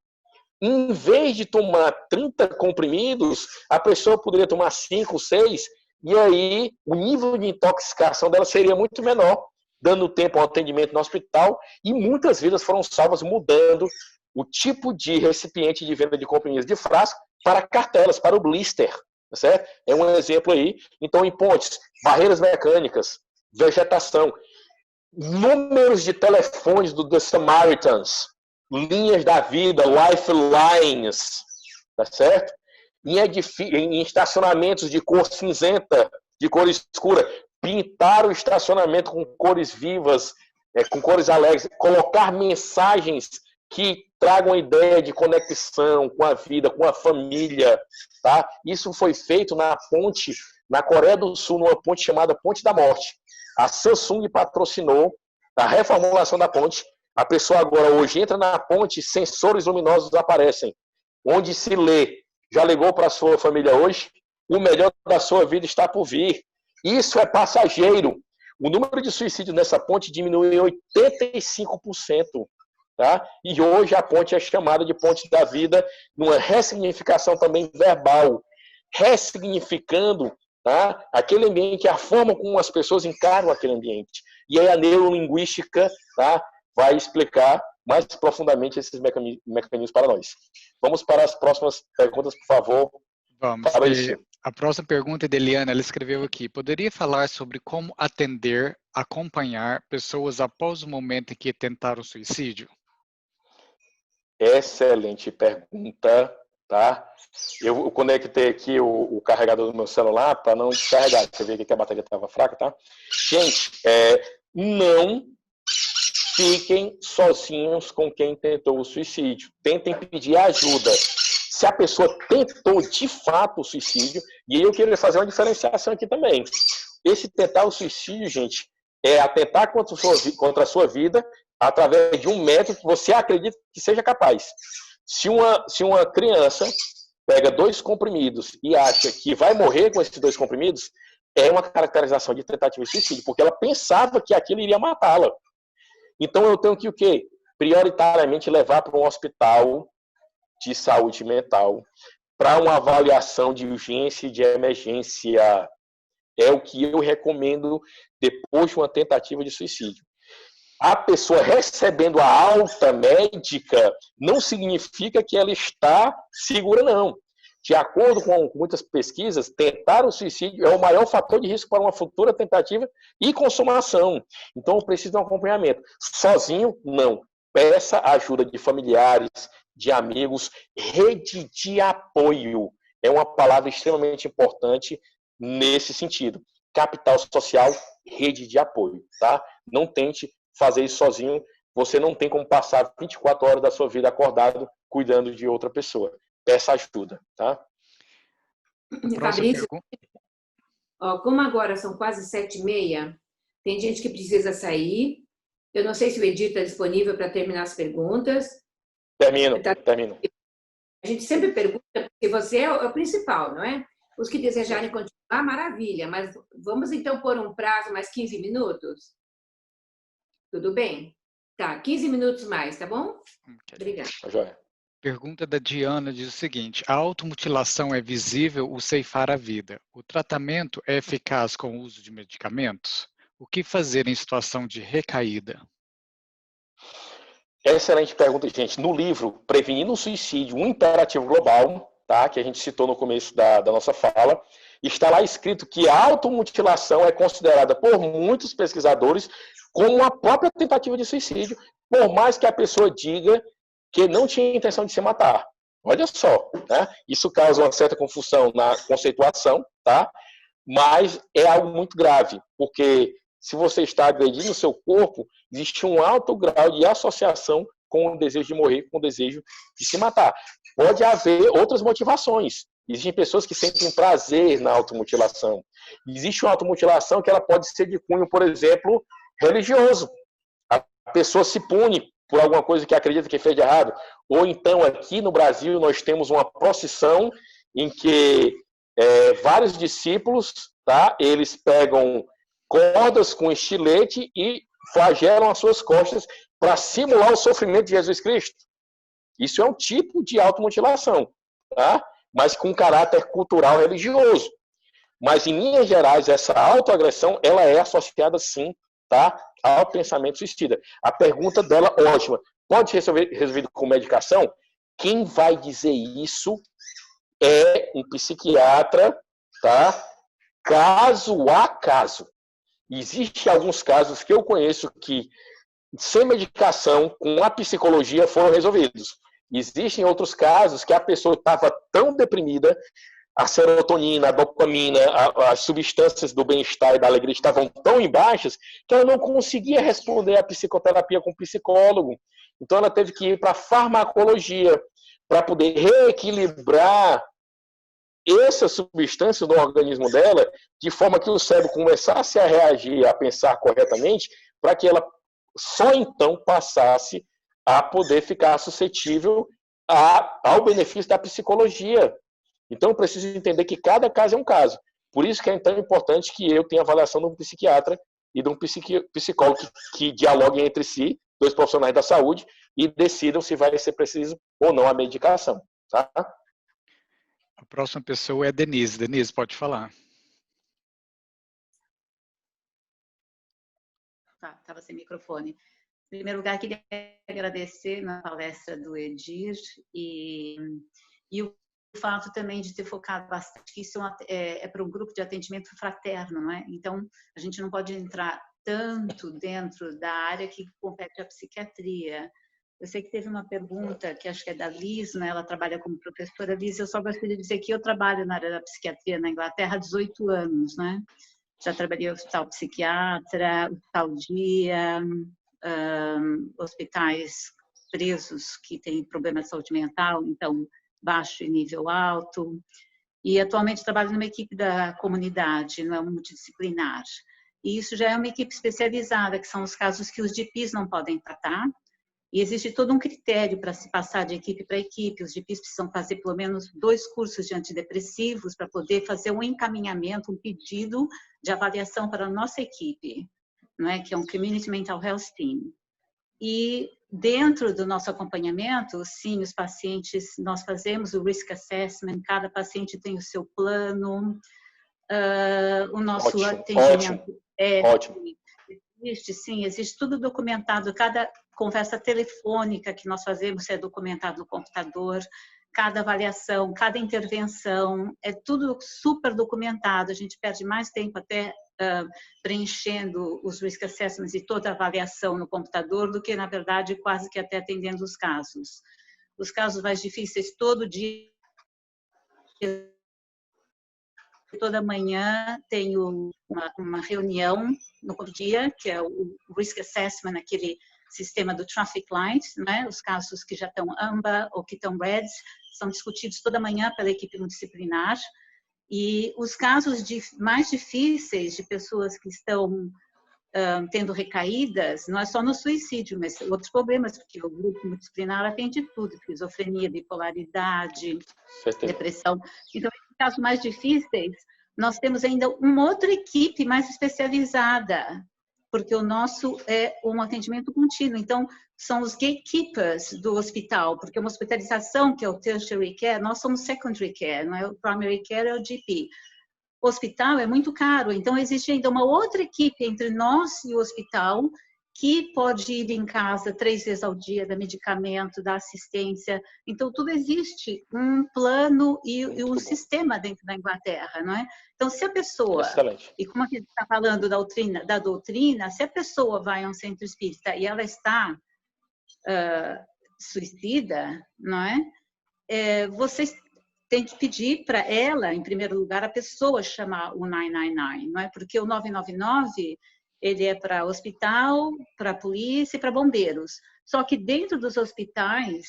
Em vez de tomar 30 comprimidos, a pessoa poderia tomar 5, 6, e aí o nível de intoxicação dela seria muito menor, dando tempo ao atendimento no hospital, e muitas vidas foram salvas mudando o tipo de recipiente de venda de comprimidos de frasco para cartelas, para o blister. Tá certo? É um exemplo aí. Então, em pontes, barreiras mecânicas, vegetação, números de telefones do The Samaritans, linhas da vida, lifelines, tá certo? Em estacionamentos de cor cinzenta, de cor escura, pintar o estacionamento com cores vivas, com cores alegres, colocar mensagens que tragam a ideia de conexão com a vida, com a família, tá? Isso foi feito na ponte, na Coreia do Sul, numa ponte chamada Ponte da Morte. A Samsung patrocinou a reformulação da ponte. A pessoa agora hoje entra na ponte, sensores luminosos aparecem, onde se lê, já ligou para a sua família hoje? O melhor da sua vida está por vir. Isso é passageiro. O número de suicídios nessa ponte diminuiu em 85%. Tá? E hoje a ponte é chamada de Ponte da Vida, numa ressignificação também verbal, ressignificando, tá, aquele ambiente, a forma como as pessoas encaram aquele ambiente. E aí a neurolinguística, tá, vai explicar mais profundamente esses mecanismos para nós. Vamos para as próximas perguntas, por favor. Vamos. A próxima pergunta é de Eliana, ela escreveu aqui. Poderia falar sobre como atender, acompanhar pessoas após o momento em que tentaram suicídio? Excelente pergunta, tá? Eu conectei aqui o carregador do meu celular para não descarregar. Você vê que a bateria estava fraca, tá? Gente, não fiquem sozinhos com quem tentou o suicídio. Tentem pedir ajuda. Se a pessoa tentou de fato o suicídio, e aí eu queria fazer uma diferenciação aqui também. Esse tentar o suicídio, gente, é atentar contra a sua vida através de um método que você acredita que seja capaz. Se uma criança pega 2 comprimidos e acha que vai morrer com esses 2 comprimidos, é uma caracterização de tentativa de suicídio, porque ela pensava que aquilo iria matá-la. Então eu tenho que o quê? Prioritariamente levar para um hospital de saúde mental, para uma avaliação de urgência e de emergência. É o que eu recomendo depois de uma tentativa de suicídio. A pessoa recebendo a alta médica não significa que ela está segura, não. De acordo com muitas pesquisas, tentar o suicídio é o maior fator de risco para uma futura tentativa e consumação. Então, eu preciso de um acompanhamento. Sozinho, não. Peça ajuda de familiares, de amigos. Rede de apoio é uma palavra extremamente importante nesse sentido. Capital social, rede de apoio, tá? Não tente fazer isso sozinho. Você não tem como passar 24 horas da sua vida acordado cuidando de outra pessoa. Peça ajuda, tá? Fabrício, ó, como agora são quase 7h30, tem gente que precisa sair. Eu não sei se o Edir está disponível para terminar as perguntas. Termino. A gente sempre pergunta, porque você é o principal, não é? Os que desejarem continuar, maravilha, mas vamos então pôr um prazo, mais 15 minutos? Tudo bem? Tá, 15 minutos mais, tá bom? Okay. Obrigada. Tá joia. Pergunta da Diana diz o seguinte: a automutilação é visível o ceifar a vida? O tratamento é eficaz com o uso de medicamentos? O que fazer em situação de recaída? Excelente pergunta, gente. No livro Prevenindo o Suicídio, um imperativo global, tá, que a gente citou no começo da nossa fala, está lá escrito que a automutilação é considerada por muitos pesquisadores como uma própria tentativa de suicídio, por mais que a pessoa diga que não tinha intenção de se matar. Olha só, né? Isso causa uma certa confusão na conceituação, tá? Mas é algo muito grave, porque se você está agredindo o seu corpo, existe um alto grau de associação com o desejo de morrer, com o desejo de se matar. Pode haver outras motivações. Existem pessoas que sentem prazer na automutilação. Existe uma automutilação que ela pode ser de cunho, por exemplo, religioso. A pessoa se pune por alguma coisa que acredita que fez de errado. Ou então, aqui no Brasil, nós temos uma procissão em que vários discípulos, tá, eles pegam cordas com estilete e flagelam as suas costas para simular o sofrimento de Jesus Cristo. Isso é um tipo de automutilação, tá? Mas com caráter cultural religioso. Mas, em linhas gerais, essa autoagressão ela é associada, sim, tá, ao pensamento suicida. A pergunta dela, ótima. Pode ser resolvido com medicação? Quem vai dizer isso é um psiquiatra, tá? Caso a caso. Existem alguns casos que eu conheço que, sem medicação, com a psicologia, foram resolvidos. Existem outros casos que a pessoa estava tão deprimida, a serotonina, a dopamina, as substâncias do bem-estar e da alegria estavam tão em baixas que ela não conseguia responder à psicoterapia com o psicólogo. Então ela teve que ir para a farmacologia para poder reequilibrar essa substância no organismo dela, de forma que o cérebro começasse a reagir, a pensar corretamente, para que ela só então passasse a poder ficar suscetível ao benefício da psicologia. Então, eu preciso entender que cada caso é um caso. Por isso que é tão importante que eu tenha a avaliação de um psiquiatra e de um psicólogo que dialoguem entre si, 2 profissionais da saúde, e decidam se vai ser preciso ou não a medicação. Tá? A próxima pessoa é a Denise. Denise, pode falar. Tá, estava sem microfone. Em primeiro lugar, queria agradecer na palestra do Edir e o fato também de ter focado bastante que isso é para um grupo de atendimento fraterno, não é? Então, a gente não pode entrar tanto dentro da área que compete à psiquiatria. Eu sei que teve uma pergunta, que acho que é da Liz, né? Ela trabalha como professora. Liz, eu só gostaria de dizer que eu trabalho na área da psiquiatria na Inglaterra há 18 anos, né? Já trabalhei em hospital psiquiatra, hospital dia, hospitais presos que têm problema de saúde mental, então baixo e nível alto. E atualmente trabalho numa equipe da comunidade, não é multidisciplinar. E isso já é uma equipe especializada, que são os casos que os GPs não podem tratar. E existe todo um critério para se passar de equipe para equipe. Os GPs precisam fazer pelo menos 2 cursos de antidepressivos para poder fazer um encaminhamento, um pedido de avaliação para a nossa equipe, não é? Que é um Community Mental Health Team. E dentro do nosso acompanhamento, sim, os pacientes, nós fazemos o Risk Assessment, cada paciente tem o seu plano, o nosso atendimento ótimo. Existe tudo documentado, cada conversa telefônica que nós fazemos é documentado no computador, cada avaliação, cada intervenção, é tudo super documentado, a gente perde mais tempo até preenchendo os risk assessments e toda a avaliação no computador do que, na verdade, quase que até atendendo os casos. Os casos mais difíceis, todo dia, toda manhã tenho uma reunião no dia, que é o Risk Assessment, aquele sistema do Traffic Light, né? Os casos que já estão AMBA ou que estão REDS, são discutidos toda manhã pela equipe multidisciplinar. E os casos mais difíceis de pessoas que estão tendo recaídas, não é só no suicídio, mas outros problemas, porque o grupo multidisciplinar atende tudo, esquizofrenia, bipolaridade, depressão. Então, nos casos mais difíceis, nós temos ainda uma outra equipe mais especializada, porque o nosso é um atendimento contínuo. Então, são os gatekeepers do hospital, porque uma hospitalização, que é o tertiary care, nós somos secondary care, não é? O primary care é o GP. O hospital é muito caro, então existe ainda uma outra equipe entre nós e o hospital que pode ir em casa 3 vezes ao dia, dar medicamento, dar assistência. Então, tudo existe, um plano e um sistema dentro da Inglaterra, não é? Então, se a pessoa, e como a gente está falando da doutrina, se a pessoa vai a um centro espírita e ela está suicida, não é? Vocês têm que pedir para ela, em primeiro lugar, a pessoa chamar o 999, não é? Porque o 999... ele é para hospital, para polícia e para bombeiros. Só que dentro dos hospitais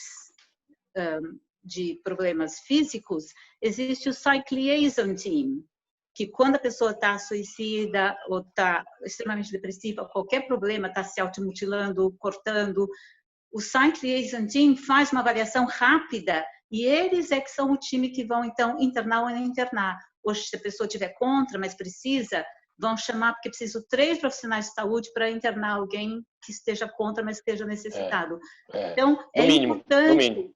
de problemas físicos, existe o Psych Liaison Team, que quando a pessoa está suicida ou está extremamente depressiva, qualquer problema, está se automutilando, cortando, o Psych Liaison Team faz uma avaliação rápida e eles é que são o time que vão, então, internar ou não internar. Hoje, se a pessoa estiver contra, mas precisa... vão chamar, porque preciso 3 profissionais de saúde para internar alguém que esteja contra, mas esteja necessitado. Então, é importante... No mínimo.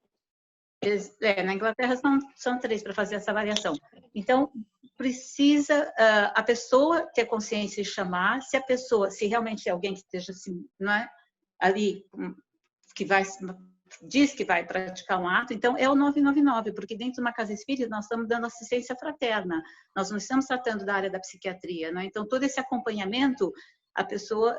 Na Inglaterra são 3 para fazer essa avaliação. Então, precisa a pessoa ter consciência e chamar, se realmente é alguém que esteja assim, não é? Ali, que diz que vai praticar um ato, então é o 999, porque dentro de uma casa espírita nós estamos dando assistência fraterna, nós não estamos tratando da área da psiquiatria, não é? Então todo esse acompanhamento, a pessoa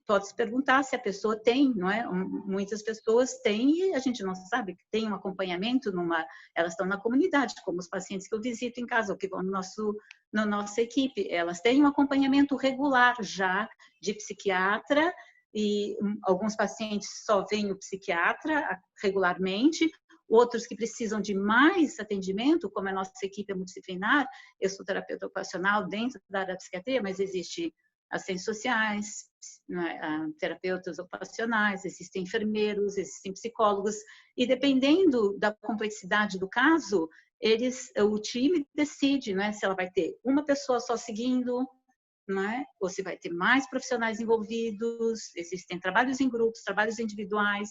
pode se perguntar se a pessoa tem, não é? Muitas pessoas têm e a gente não sabe que tem um acompanhamento elas estão na comunidade, como os pacientes que eu visito em casa, ou que vão na nossa equipe, elas têm um acompanhamento regular já de psiquiatra, e alguns pacientes só veem o psiquiatra regularmente, outros que precisam de mais atendimento, como a nossa equipe é multidisciplinar, eu sou terapeuta ocupacional dentro da área da psiquiatria, mas existe assistentes sociais, terapeutas ocupacionais, existem enfermeiros, existem psicólogos, e dependendo da complexidade do caso, o time decide, não é? Se ela vai ter uma pessoa só seguindo, não é? Ou se vai ter mais profissionais envolvidos, existem trabalhos em grupos, trabalhos individuais.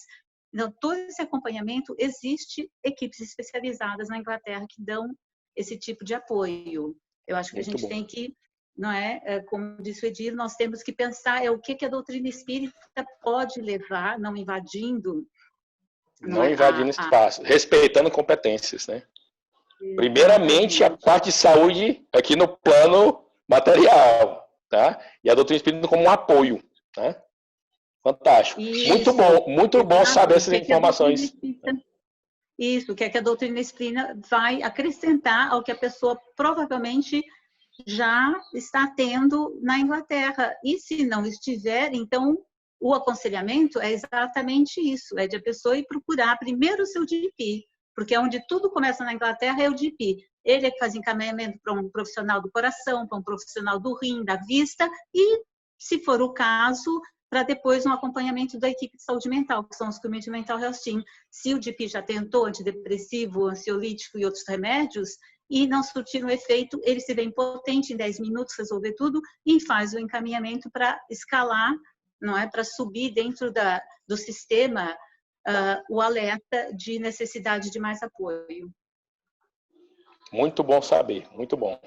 Então, todo esse acompanhamento, existe equipes especializadas na Inglaterra que dão esse tipo de apoio. Eu acho que a gente tem que, não é? Como disse o Edir, nós temos que pensar o que a doutrina espírita pode levar, não invadindo... Não invadindo espaço, respeitando competências, né? Primeiramente, a parte de saúde aqui no plano material, tá? E a doutrina espírita como um apoio, tá? Fantástico. Isso. Muito bom saber essas informações. Isso, que é que a doutrina espírita vai acrescentar ao que a pessoa provavelmente já está tendo na Inglaterra. E se não estiver, então o aconselhamento é exatamente isso, é de a pessoa ir procurar primeiro o seu GP, porque é onde tudo começa na Inglaterra é o GP. Ele é que faz encaminhamento para um profissional do coração, para um profissional do rim, da vista, e, se for o caso, para depois um acompanhamento da equipe de saúde mental, que são os Community Mental Health Team. Se o DP já tentou antidepressivo, ansiolítico e outros remédios, e não surtiram efeito, ele se vê impotente em 10 minutos resolver tudo e faz o encaminhamento para escalar, não é, para subir dentro do sistema o alerta de necessidade de mais apoio. Muito bom saber, muito bom.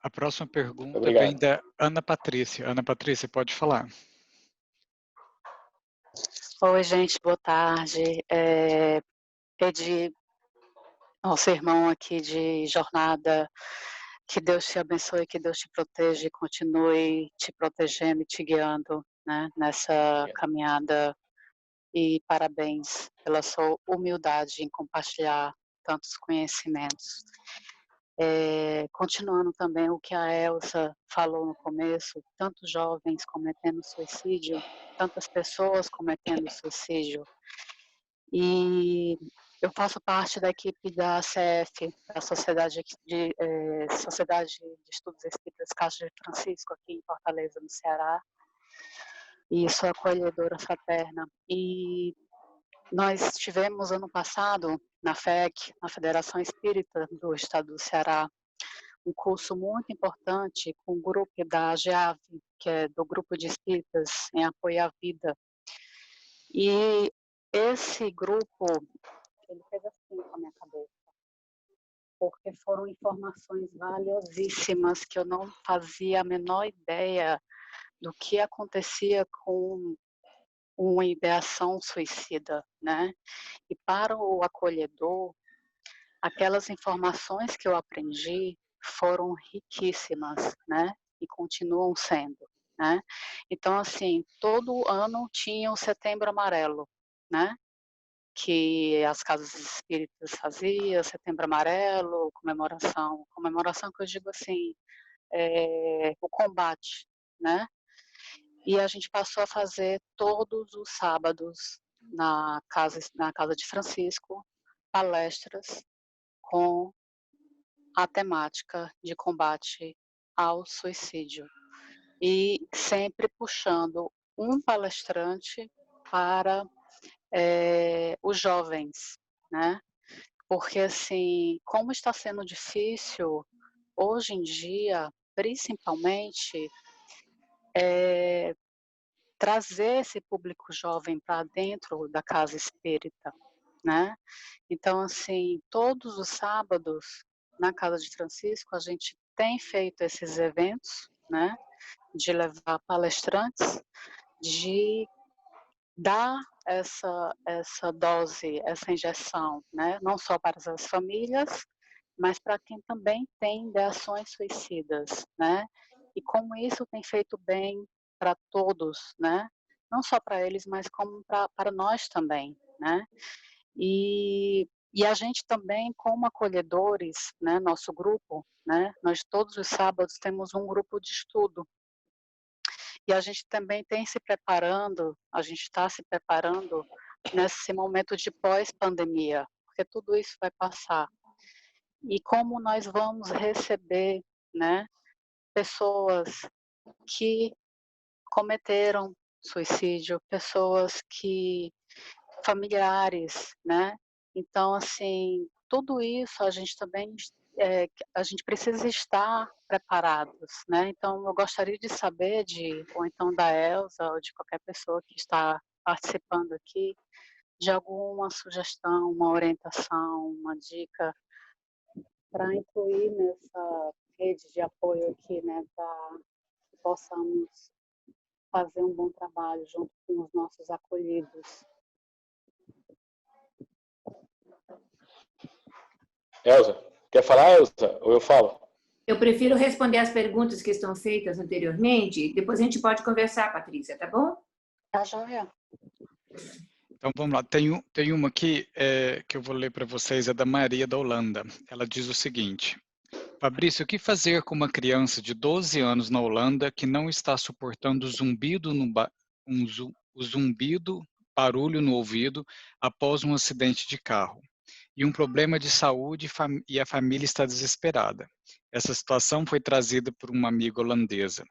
A próxima pergunta Obrigado. vem da Ana Patrícia. Ana Patrícia, pode falar. Oi, gente, boa tarde. Pedi ao sermão aqui de jornada, que Deus te abençoe, que Deus te proteja e continue te protegendo e te guiando, né, nessa caminhada. E parabéns pela sua humildade em compartilhar tantos conhecimentos. Continuando também o que a Elsa falou no começo, tantos jovens cometendo suicídio, tantas pessoas cometendo suicídio. E eu faço parte da equipe da CF, da Sociedade de Estudos Espíritas Caixa de Francisco, aqui em Fortaleza, no Ceará. E sou acolhedora fraterna. E nós tivemos ano passado, na FEC, na Federação Espírita do Estado do Ceará, um curso muito importante com o grupo da GEAV, que é do Grupo de Espíritas em Apoio à Vida. E esse grupo, ele fez assim com a minha cabeça, porque foram informações valiosíssimas que eu não fazia a menor ideia do que acontecia com uma ideação suicida, né? E para o acolhedor, aquelas informações que eu aprendi foram riquíssimas, né? E continuam sendo, né? Então, assim, todo ano tinha o Setembro Amarelo, né? Que as casas espíritas faziam, Setembro Amarelo, comemoração que eu digo assim, o combate, né? E a gente passou a fazer todos os sábados na casa de Francisco, palestras com a temática de combate ao suicídio. E sempre puxando um palestrante para os jovens, né? Porque, assim, como está sendo difícil, hoje em dia, principalmente, trazer esse público jovem para dentro da casa espírita, né? Então, assim, todos os sábados, na Casa de Francisco, a gente tem feito esses eventos, né? De levar palestrantes, de dar essa dose, essa injeção, né? Não só para as famílias, mas para quem também tem ideações suicidas, né? E como isso tem feito bem para todos, né? Não só para eles, mas como para nós também, né? E a gente também, como acolhedores, né? Nosso grupo, né? Nós todos os sábados temos um grupo de estudo. E a gente também tem se preparando, a gente está se preparando nesse momento de pós-pandemia, porque tudo isso vai passar. E como nós vamos receber, né, pessoas que cometeram suicídio, pessoas familiares, né? Então, assim, tudo isso a gente também, a gente precisa estar preparados, né? Então, eu gostaria de saber ou então da Elsa, ou de qualquer pessoa que está participando aqui, de alguma sugestão, uma orientação, uma dica para incluir nessa rede de apoio aqui, né, para que possamos fazer um bom trabalho junto com os nossos acolhidos. Elsa, quer falar, Elsa? Ou eu falo? Eu prefiro responder as perguntas que estão feitas anteriormente, depois a gente pode conversar, Patrícia, tá bom? Tá joia. Então, vamos lá. Tem uma aqui que eu vou ler para vocês, é da Maria da Holanda. Ela diz o seguinte: Fabrício, o que fazer com uma criança de 12 anos na Holanda que não está suportando o zumbido, barulho no ouvido após um acidente de carro? E um problema de saúde e a família está desesperada. Essa situação foi trazida por uma amiga holandesa.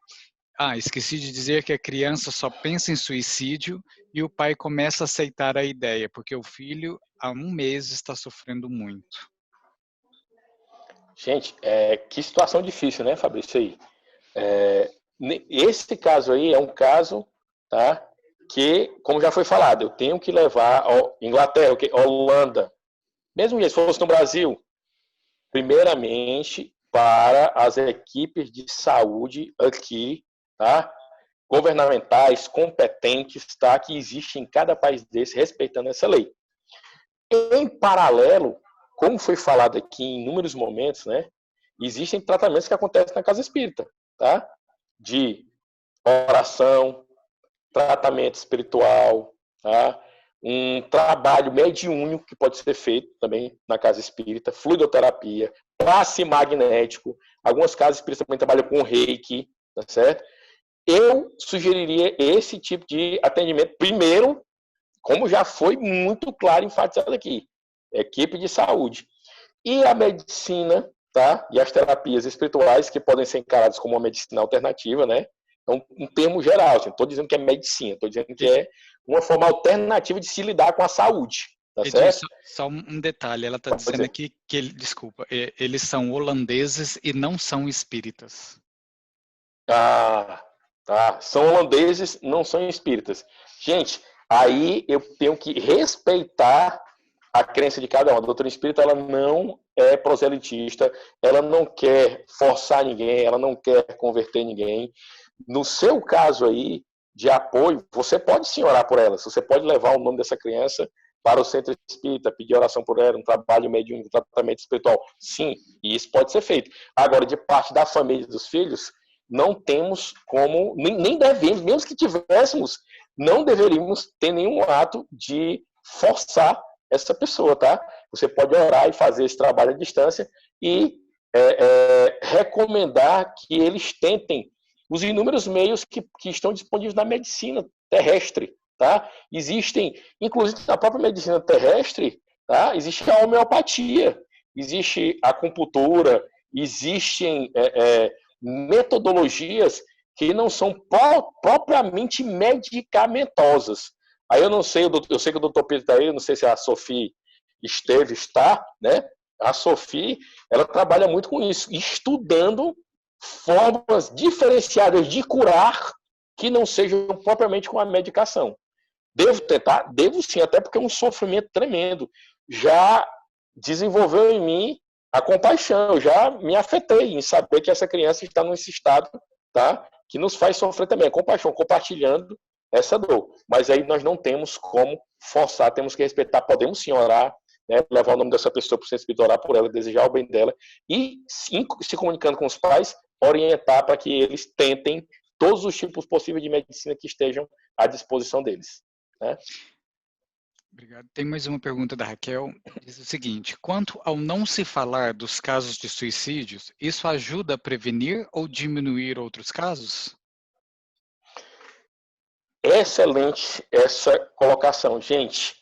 esqueci de dizer que a criança só pensa em suicídio e o pai começa a aceitar a ideia, porque o filho, há 1 mês, está sofrendo muito. Gente, que situação difícil, né, Fabrício? Aí. Esse caso aí é um caso, tá, que, como já foi falado, eu tenho que levar a Inglaterra, Holanda, mesmo que se fosse no Brasil, primeiramente para as equipes de saúde aqui, tá, governamentais, competentes, tá, que existem em cada país desse, respeitando essa lei. Em paralelo, como foi falado aqui em inúmeros momentos, né, existem tratamentos que acontecem na casa espírita, tá? De oração, tratamento espiritual, tá? Um trabalho mediúnico que pode ser feito também na casa espírita, fluidoterapia, passe magnético, algumas casas espíritas também trabalham com reiki, tá certo? Eu sugeriria esse tipo de atendimento primeiro, como já foi muito claro enfatizado aqui, equipe de saúde. E a medicina, tá? E as terapias espirituais, que podem ser encaradas como uma medicina alternativa, né? Então, em termos gerais, não estou dizendo que é medicina, estou dizendo que é uma forma alternativa de se lidar com a saúde, tá certo? Só um detalhe, ela está dizendo aqui que, desculpa, eles são holandeses e não são espíritas. Ah, tá. São holandeses, não são espíritas. Gente, aí eu tenho que respeitar a crença de cada um. A doutrina espírita, ela não é proselitista, ela não quer forçar ninguém, ela não quer converter ninguém. No seu caso aí, de apoio, você pode sim orar por ela, você pode levar o nome dessa criança para o centro espírita, pedir oração por ela, um trabalho mediúnico, um tratamento espiritual. Sim, isso pode ser feito. Agora, de parte da família e dos filhos, não temos como, nem devemos, mesmo que tivéssemos, não deveríamos ter nenhum ato de forçar essa pessoa, tá? Você pode orar e fazer esse trabalho à distância e recomendar que eles tentem os inúmeros meios que estão disponíveis na medicina terrestre, tá? Existem, inclusive na própria medicina terrestre, tá? Existe a homeopatia, existe a acupuntura, existem metodologias que não são propriamente medicamentosas. Aí eu não sei, eu sei que o doutor Pedro está aí, eu não sei se a Sophie está, né? A Sophie, ela trabalha muito com isso, estudando formas diferenciadas de curar que não sejam propriamente com a medicação. Devo tentar? Devo sim, até porque é um sofrimento tremendo. Já desenvolveu em mim a compaixão, eu já me afetei em saber que essa criança está nesse estado, tá? Que nos faz sofrer também. A compaixão, compartilhando essa dor. Mas aí nós não temos como forçar, temos que respeitar, podemos sim orar, né, levar o nome dessa pessoa para o centro espírita, orar por ela, desejar o bem dela e, sim, se comunicando com os pais, orientar para que eles tentem todos os tipos possíveis de medicina que estejam à disposição deles. Né? Obrigado. Tem mais uma pergunta da Raquel. Diz o seguinte: quanto ao não se falar dos casos de suicídios, isso ajuda a prevenir ou diminuir outros casos? Excelente essa colocação. Gente,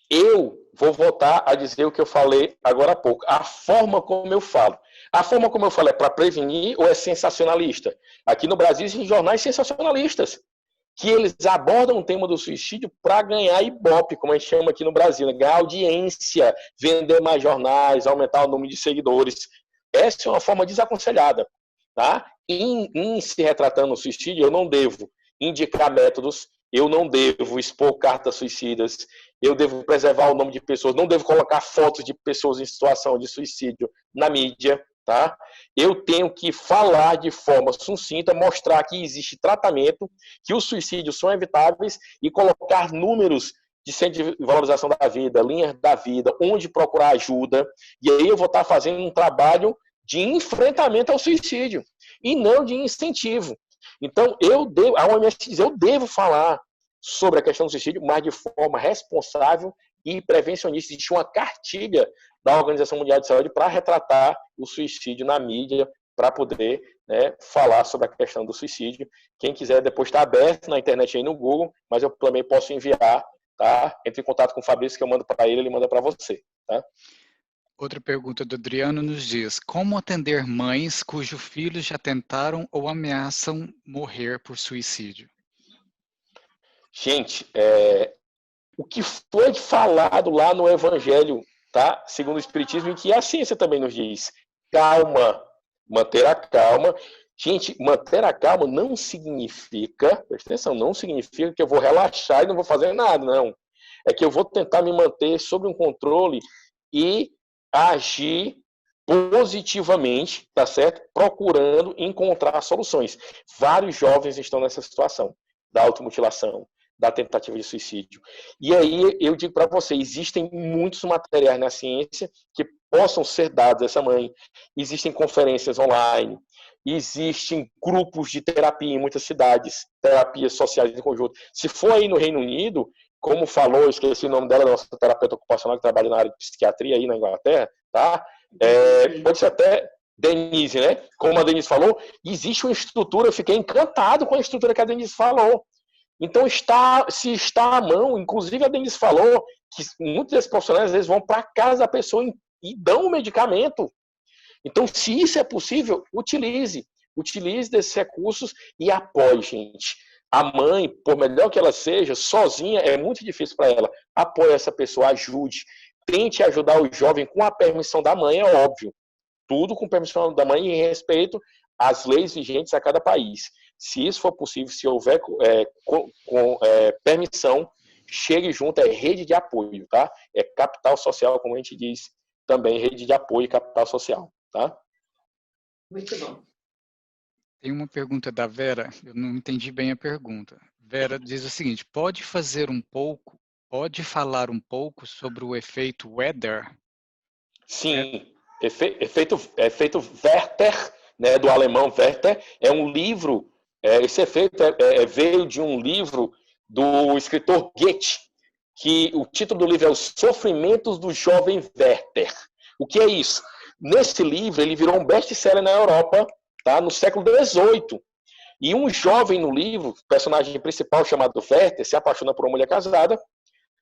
eu vou voltar a dizer o que eu falei agora há pouco. A forma como eu falo. A forma como eu falo é para prevenir ou é sensacionalista? Aqui no Brasil existem jornais sensacionalistas, que eles abordam o tema do suicídio para ganhar ibope, como a gente chama aqui no Brasil, né? Ganhar audiência, vender mais jornais, aumentar o número de seguidores. Essa é uma forma desaconselhada. Tá? Em se retratando o suicídio, eu não devo indicar métodos, eu não devo expor cartas suicidas, eu devo preservar o nome de pessoas, não devo colocar fotos de pessoas em situação de suicídio na mídia, tá? Eu tenho que falar de forma sucinta, mostrar que existe tratamento, que os suicídios são evitáveis e colocar números de centro de valorização da vida, linhas da vida, onde procurar ajuda, e aí eu vou estar fazendo um trabalho de enfrentamento ao suicídio e não de incentivo. Então, a OMS diz, eu devo falar sobre a questão do suicídio, mas de forma responsável e prevencionista. Existe uma cartilha da Organização Mundial de Saúde para retratar o suicídio na mídia, para poder, né, falar sobre a questão do suicídio. Quem quiser, depois está aberto na internet aí no Google, mas eu também posso enviar, tá? Entre em contato com o Fabrício, que eu mando para ele manda para você, tá? Outra pergunta do Adriano nos diz: como atender mães cujos filhos já tentaram ou ameaçam morrer por suicídio? Gente, o que foi falado lá no Evangelho, tá? Segundo o Espiritismo, e que a ciência também nos diz: calma, manter a calma. Gente, manter a calma não significa, presta atenção, não significa que eu vou relaxar e não vou fazer nada, não. É que eu vou tentar me manter sob um controle e agir positivamente, tá certo? Procurando encontrar soluções. Vários jovens estão nessa situação da automutilação, da tentativa de suicídio. E aí eu digo para você, existem muitos materiais na ciência que possam ser dados a essa mãe. Existem conferências online, existem grupos de terapia em muitas cidades, terapias sociais em conjunto. Se for aí no Reino Unido, como falou, eu esqueci o nome dela, nossa terapeuta ocupacional que trabalha na área de psiquiatria aí na Inglaterra, tá? Pode ser até Denise, né? Como a Denise falou, existe uma estrutura, eu fiquei encantado com a estrutura que a Denise falou. Então, se está à mão, inclusive a Denise falou que muitos desses profissionais às vezes vão para casa da pessoa e dão o medicamento. Então, se isso é possível, utilize desses recursos e apoie, gente. A mãe, por melhor que ela seja, sozinha é muito difícil para ela. Apoie essa pessoa, ajude. Tente ajudar o jovem com a permissão da mãe, é óbvio. Tudo com permissão da mãe e em respeito às leis vigentes a cada país. Se isso for possível, se houver permissão, chegue junto, é rede de apoio, tá? É capital social, como a gente diz também, rede de apoio e capital social, tá? Muito bom. Tem uma pergunta da Vera, eu não entendi bem a pergunta. Vera diz o seguinte: pode falar um pouco sobre o efeito Werther? Sim, efeito Werther, né, do alemão Werther, é um livro, esse efeito veio de um livro do escritor Goethe, que o título do livro é Os Sofrimentos do Jovem Werther. O que é isso? Nesse livro, ele virou um best-seller na Europa, tá, no século XVIII. E um jovem no livro, personagem principal chamado Werther, se apaixona por uma mulher casada,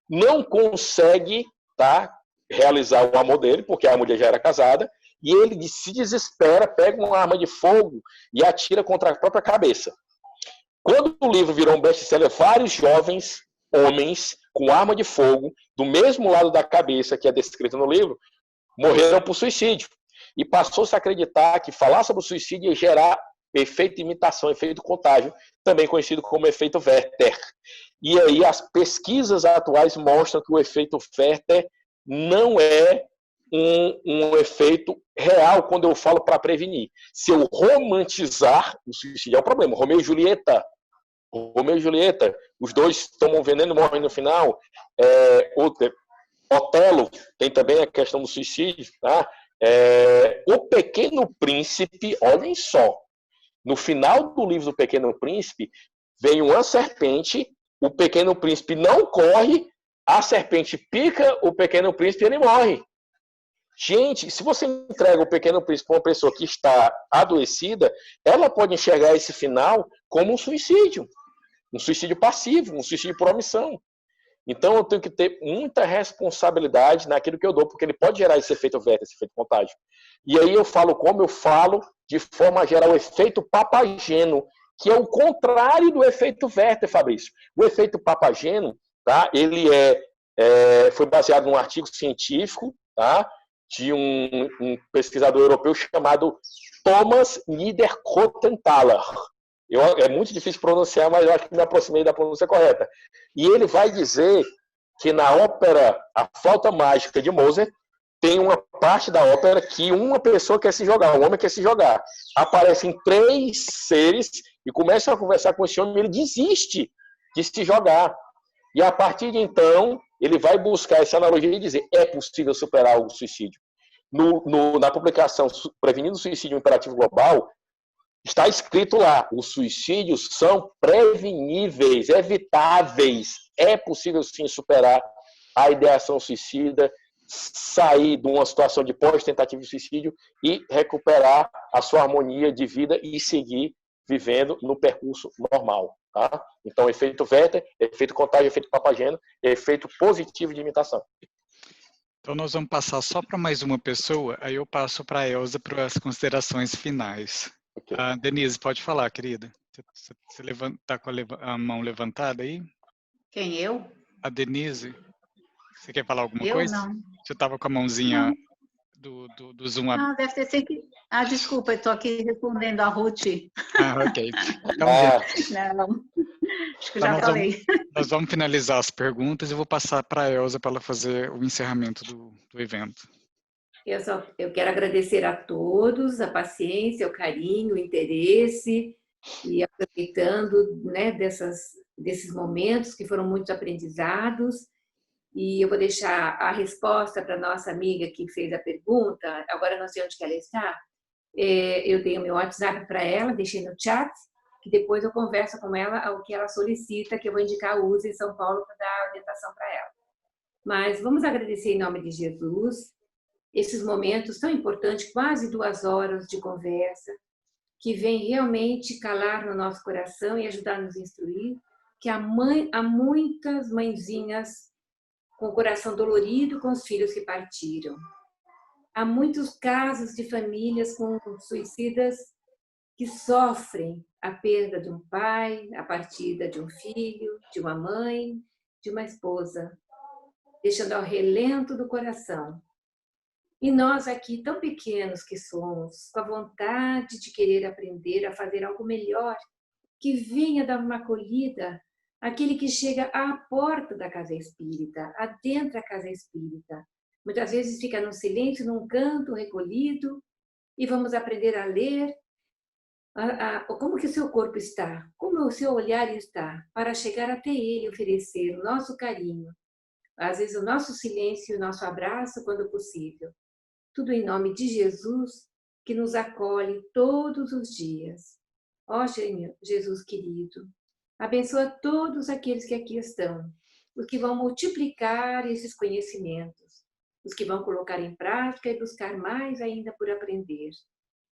não consegue, tá, realizar o amor dele, porque a mulher já era casada, e ele se desespera, pega uma arma de fogo e atira contra a própria cabeça. Quando o livro virou um best-seller, vários jovens homens com arma de fogo, do mesmo lado da cabeça que é descrito no livro, morreram por suicídio. E passou-se a acreditar que falar sobre o suicídio ia gerar efeito de imitação, efeito contágio, também conhecido como efeito Werther. E aí as pesquisas atuais mostram que o efeito Werther não é um efeito real quando eu falo para prevenir. Se eu romantizar, o suicídio é um problema. Romeu e Julieta, os dois tomam veneno e morrem no final. Otelo tem também a questão do suicídio, tá? O Pequeno Príncipe, olhem só, no final do livro do Pequeno Príncipe, vem uma serpente, o Pequeno Príncipe não corre, a serpente pica o Pequeno Príncipe e ele morre. Gente, se você entrega o Pequeno Príncipe para uma pessoa que está adoecida, ela pode enxergar esse final como um suicídio passivo, um suicídio por omissão. Então, eu tenho que ter muita responsabilidade naquilo que eu dou, porque ele pode gerar esse efeito Werther, esse efeito contágio. E aí eu falo como eu falo, de forma a gerar o efeito Papageno, que é o contrário do efeito Werther, Fabrício. O efeito Papageno, tá? Ele foi baseado num artigo científico, tá? De um pesquisador europeu chamado Thomas Niederkrotenthaler. É muito difícil pronunciar, mas eu acho que me aproximei da pronúncia correta. E ele vai dizer que na ópera A Flauta Mágica de Mozart, tem uma parte da ópera que uma pessoa quer se jogar, um homem quer se jogar. Aparecem 3 seres e começam a conversar com esse homem e ele desiste de se jogar. E a partir de então, ele vai buscar essa analogia e dizer: é possível superar o suicídio. Na publicação Prevenindo o Suicídio Imperativo Global, está escrito lá: os suicídios são preveníveis, evitáveis. É possível sim superar a ideação suicida, sair de uma situação de pós-tentativa de suicídio e recuperar a sua harmonia de vida e seguir vivendo no percurso normal. Tá? Então, efeito Werther, efeito contágio, efeito Papageno, efeito positivo de imitação. Então, nós vamos passar só para mais uma pessoa, aí eu passo para a Elza para as considerações finais. Ok. Denise, pode falar, querida. Você está com a mão levantada aí? Quem, eu? A Denise. Você quer falar alguma Eu coisa? não. Você estava com a mãozinha Não. do Zoom. Ah, deve ter sido que... Ah, desculpa, eu estou aqui respondendo a Ruth. Ok. Então, gente, Não, acho que então já falei. nós vamos finalizar as perguntas e eu vou passar para a Elza para ela fazer o encerramento do evento. Eu quero agradecer a todos a paciência, o carinho, o interesse e aproveitando, né, desses momentos que foram muitos aprendizados. E eu vou deixar a resposta para a nossa amiga que fez a pergunta, agora não sei onde que ela está. Eu dei o meu WhatsApp para ela, deixei no chat, que depois eu converso com ela o que ela solicita, que eu vou indicar o uso em São Paulo para dar orientação para ela. Mas vamos agradecer em nome de Jesus esses momentos tão importantes, quase 2 horas de conversa, que vem realmente calar no nosso coração e ajudar a nos instruir, que há muitas mãezinhas com o coração dolorido com os filhos que partiram. Há muitos casos de famílias com suicidas que sofrem a perda de um pai, a partida de um filho, de uma mãe, de uma esposa, deixando ao relento do coração. E nós aqui, tão pequenos que somos, com a vontade de querer aprender a fazer algo melhor, que venha dar uma acolhida aquele que chega à porta da casa espírita, adentra a casa espírita. Muitas vezes fica no silêncio, num canto recolhido, e vamos aprender a ler como que o seu corpo está, como o seu olhar está, para chegar até ele, oferecer o nosso carinho, às vezes o nosso silêncio e o nosso abraço, quando possível. Tudo em nome de Jesus, que nos acolhe todos os dias. Ó Jesus querido, abençoa todos aqueles que aqui estão, os que vão multiplicar esses conhecimentos, os que vão colocar em prática e buscar mais ainda por aprender.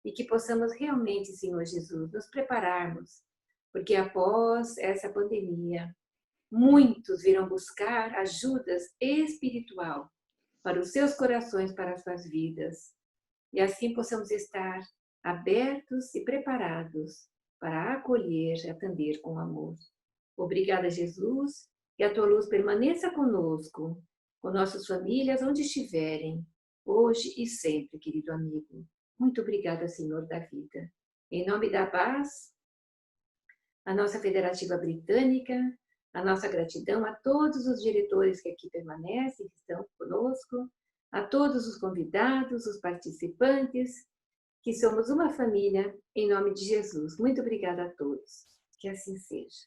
E que possamos realmente, Senhor Jesus, nos prepararmos, porque após essa pandemia, muitos virão buscar ajudas espiritual para os seus corações, para as suas vidas. E assim possamos estar abertos e preparados para acolher e atender com amor. Obrigada, Jesus, que a tua luz permaneça conosco, com nossas famílias, onde estiverem, hoje e sempre, querido amigo. Muito obrigada, Senhor da vida. Em nome da paz, a nossa Federativa Britânica, a nossa gratidão a todos os diretores que aqui permanecem, que estão conosco, a todos os convidados, os participantes, que somos uma família, em nome de Jesus. Muito obrigada a todos. Que assim seja.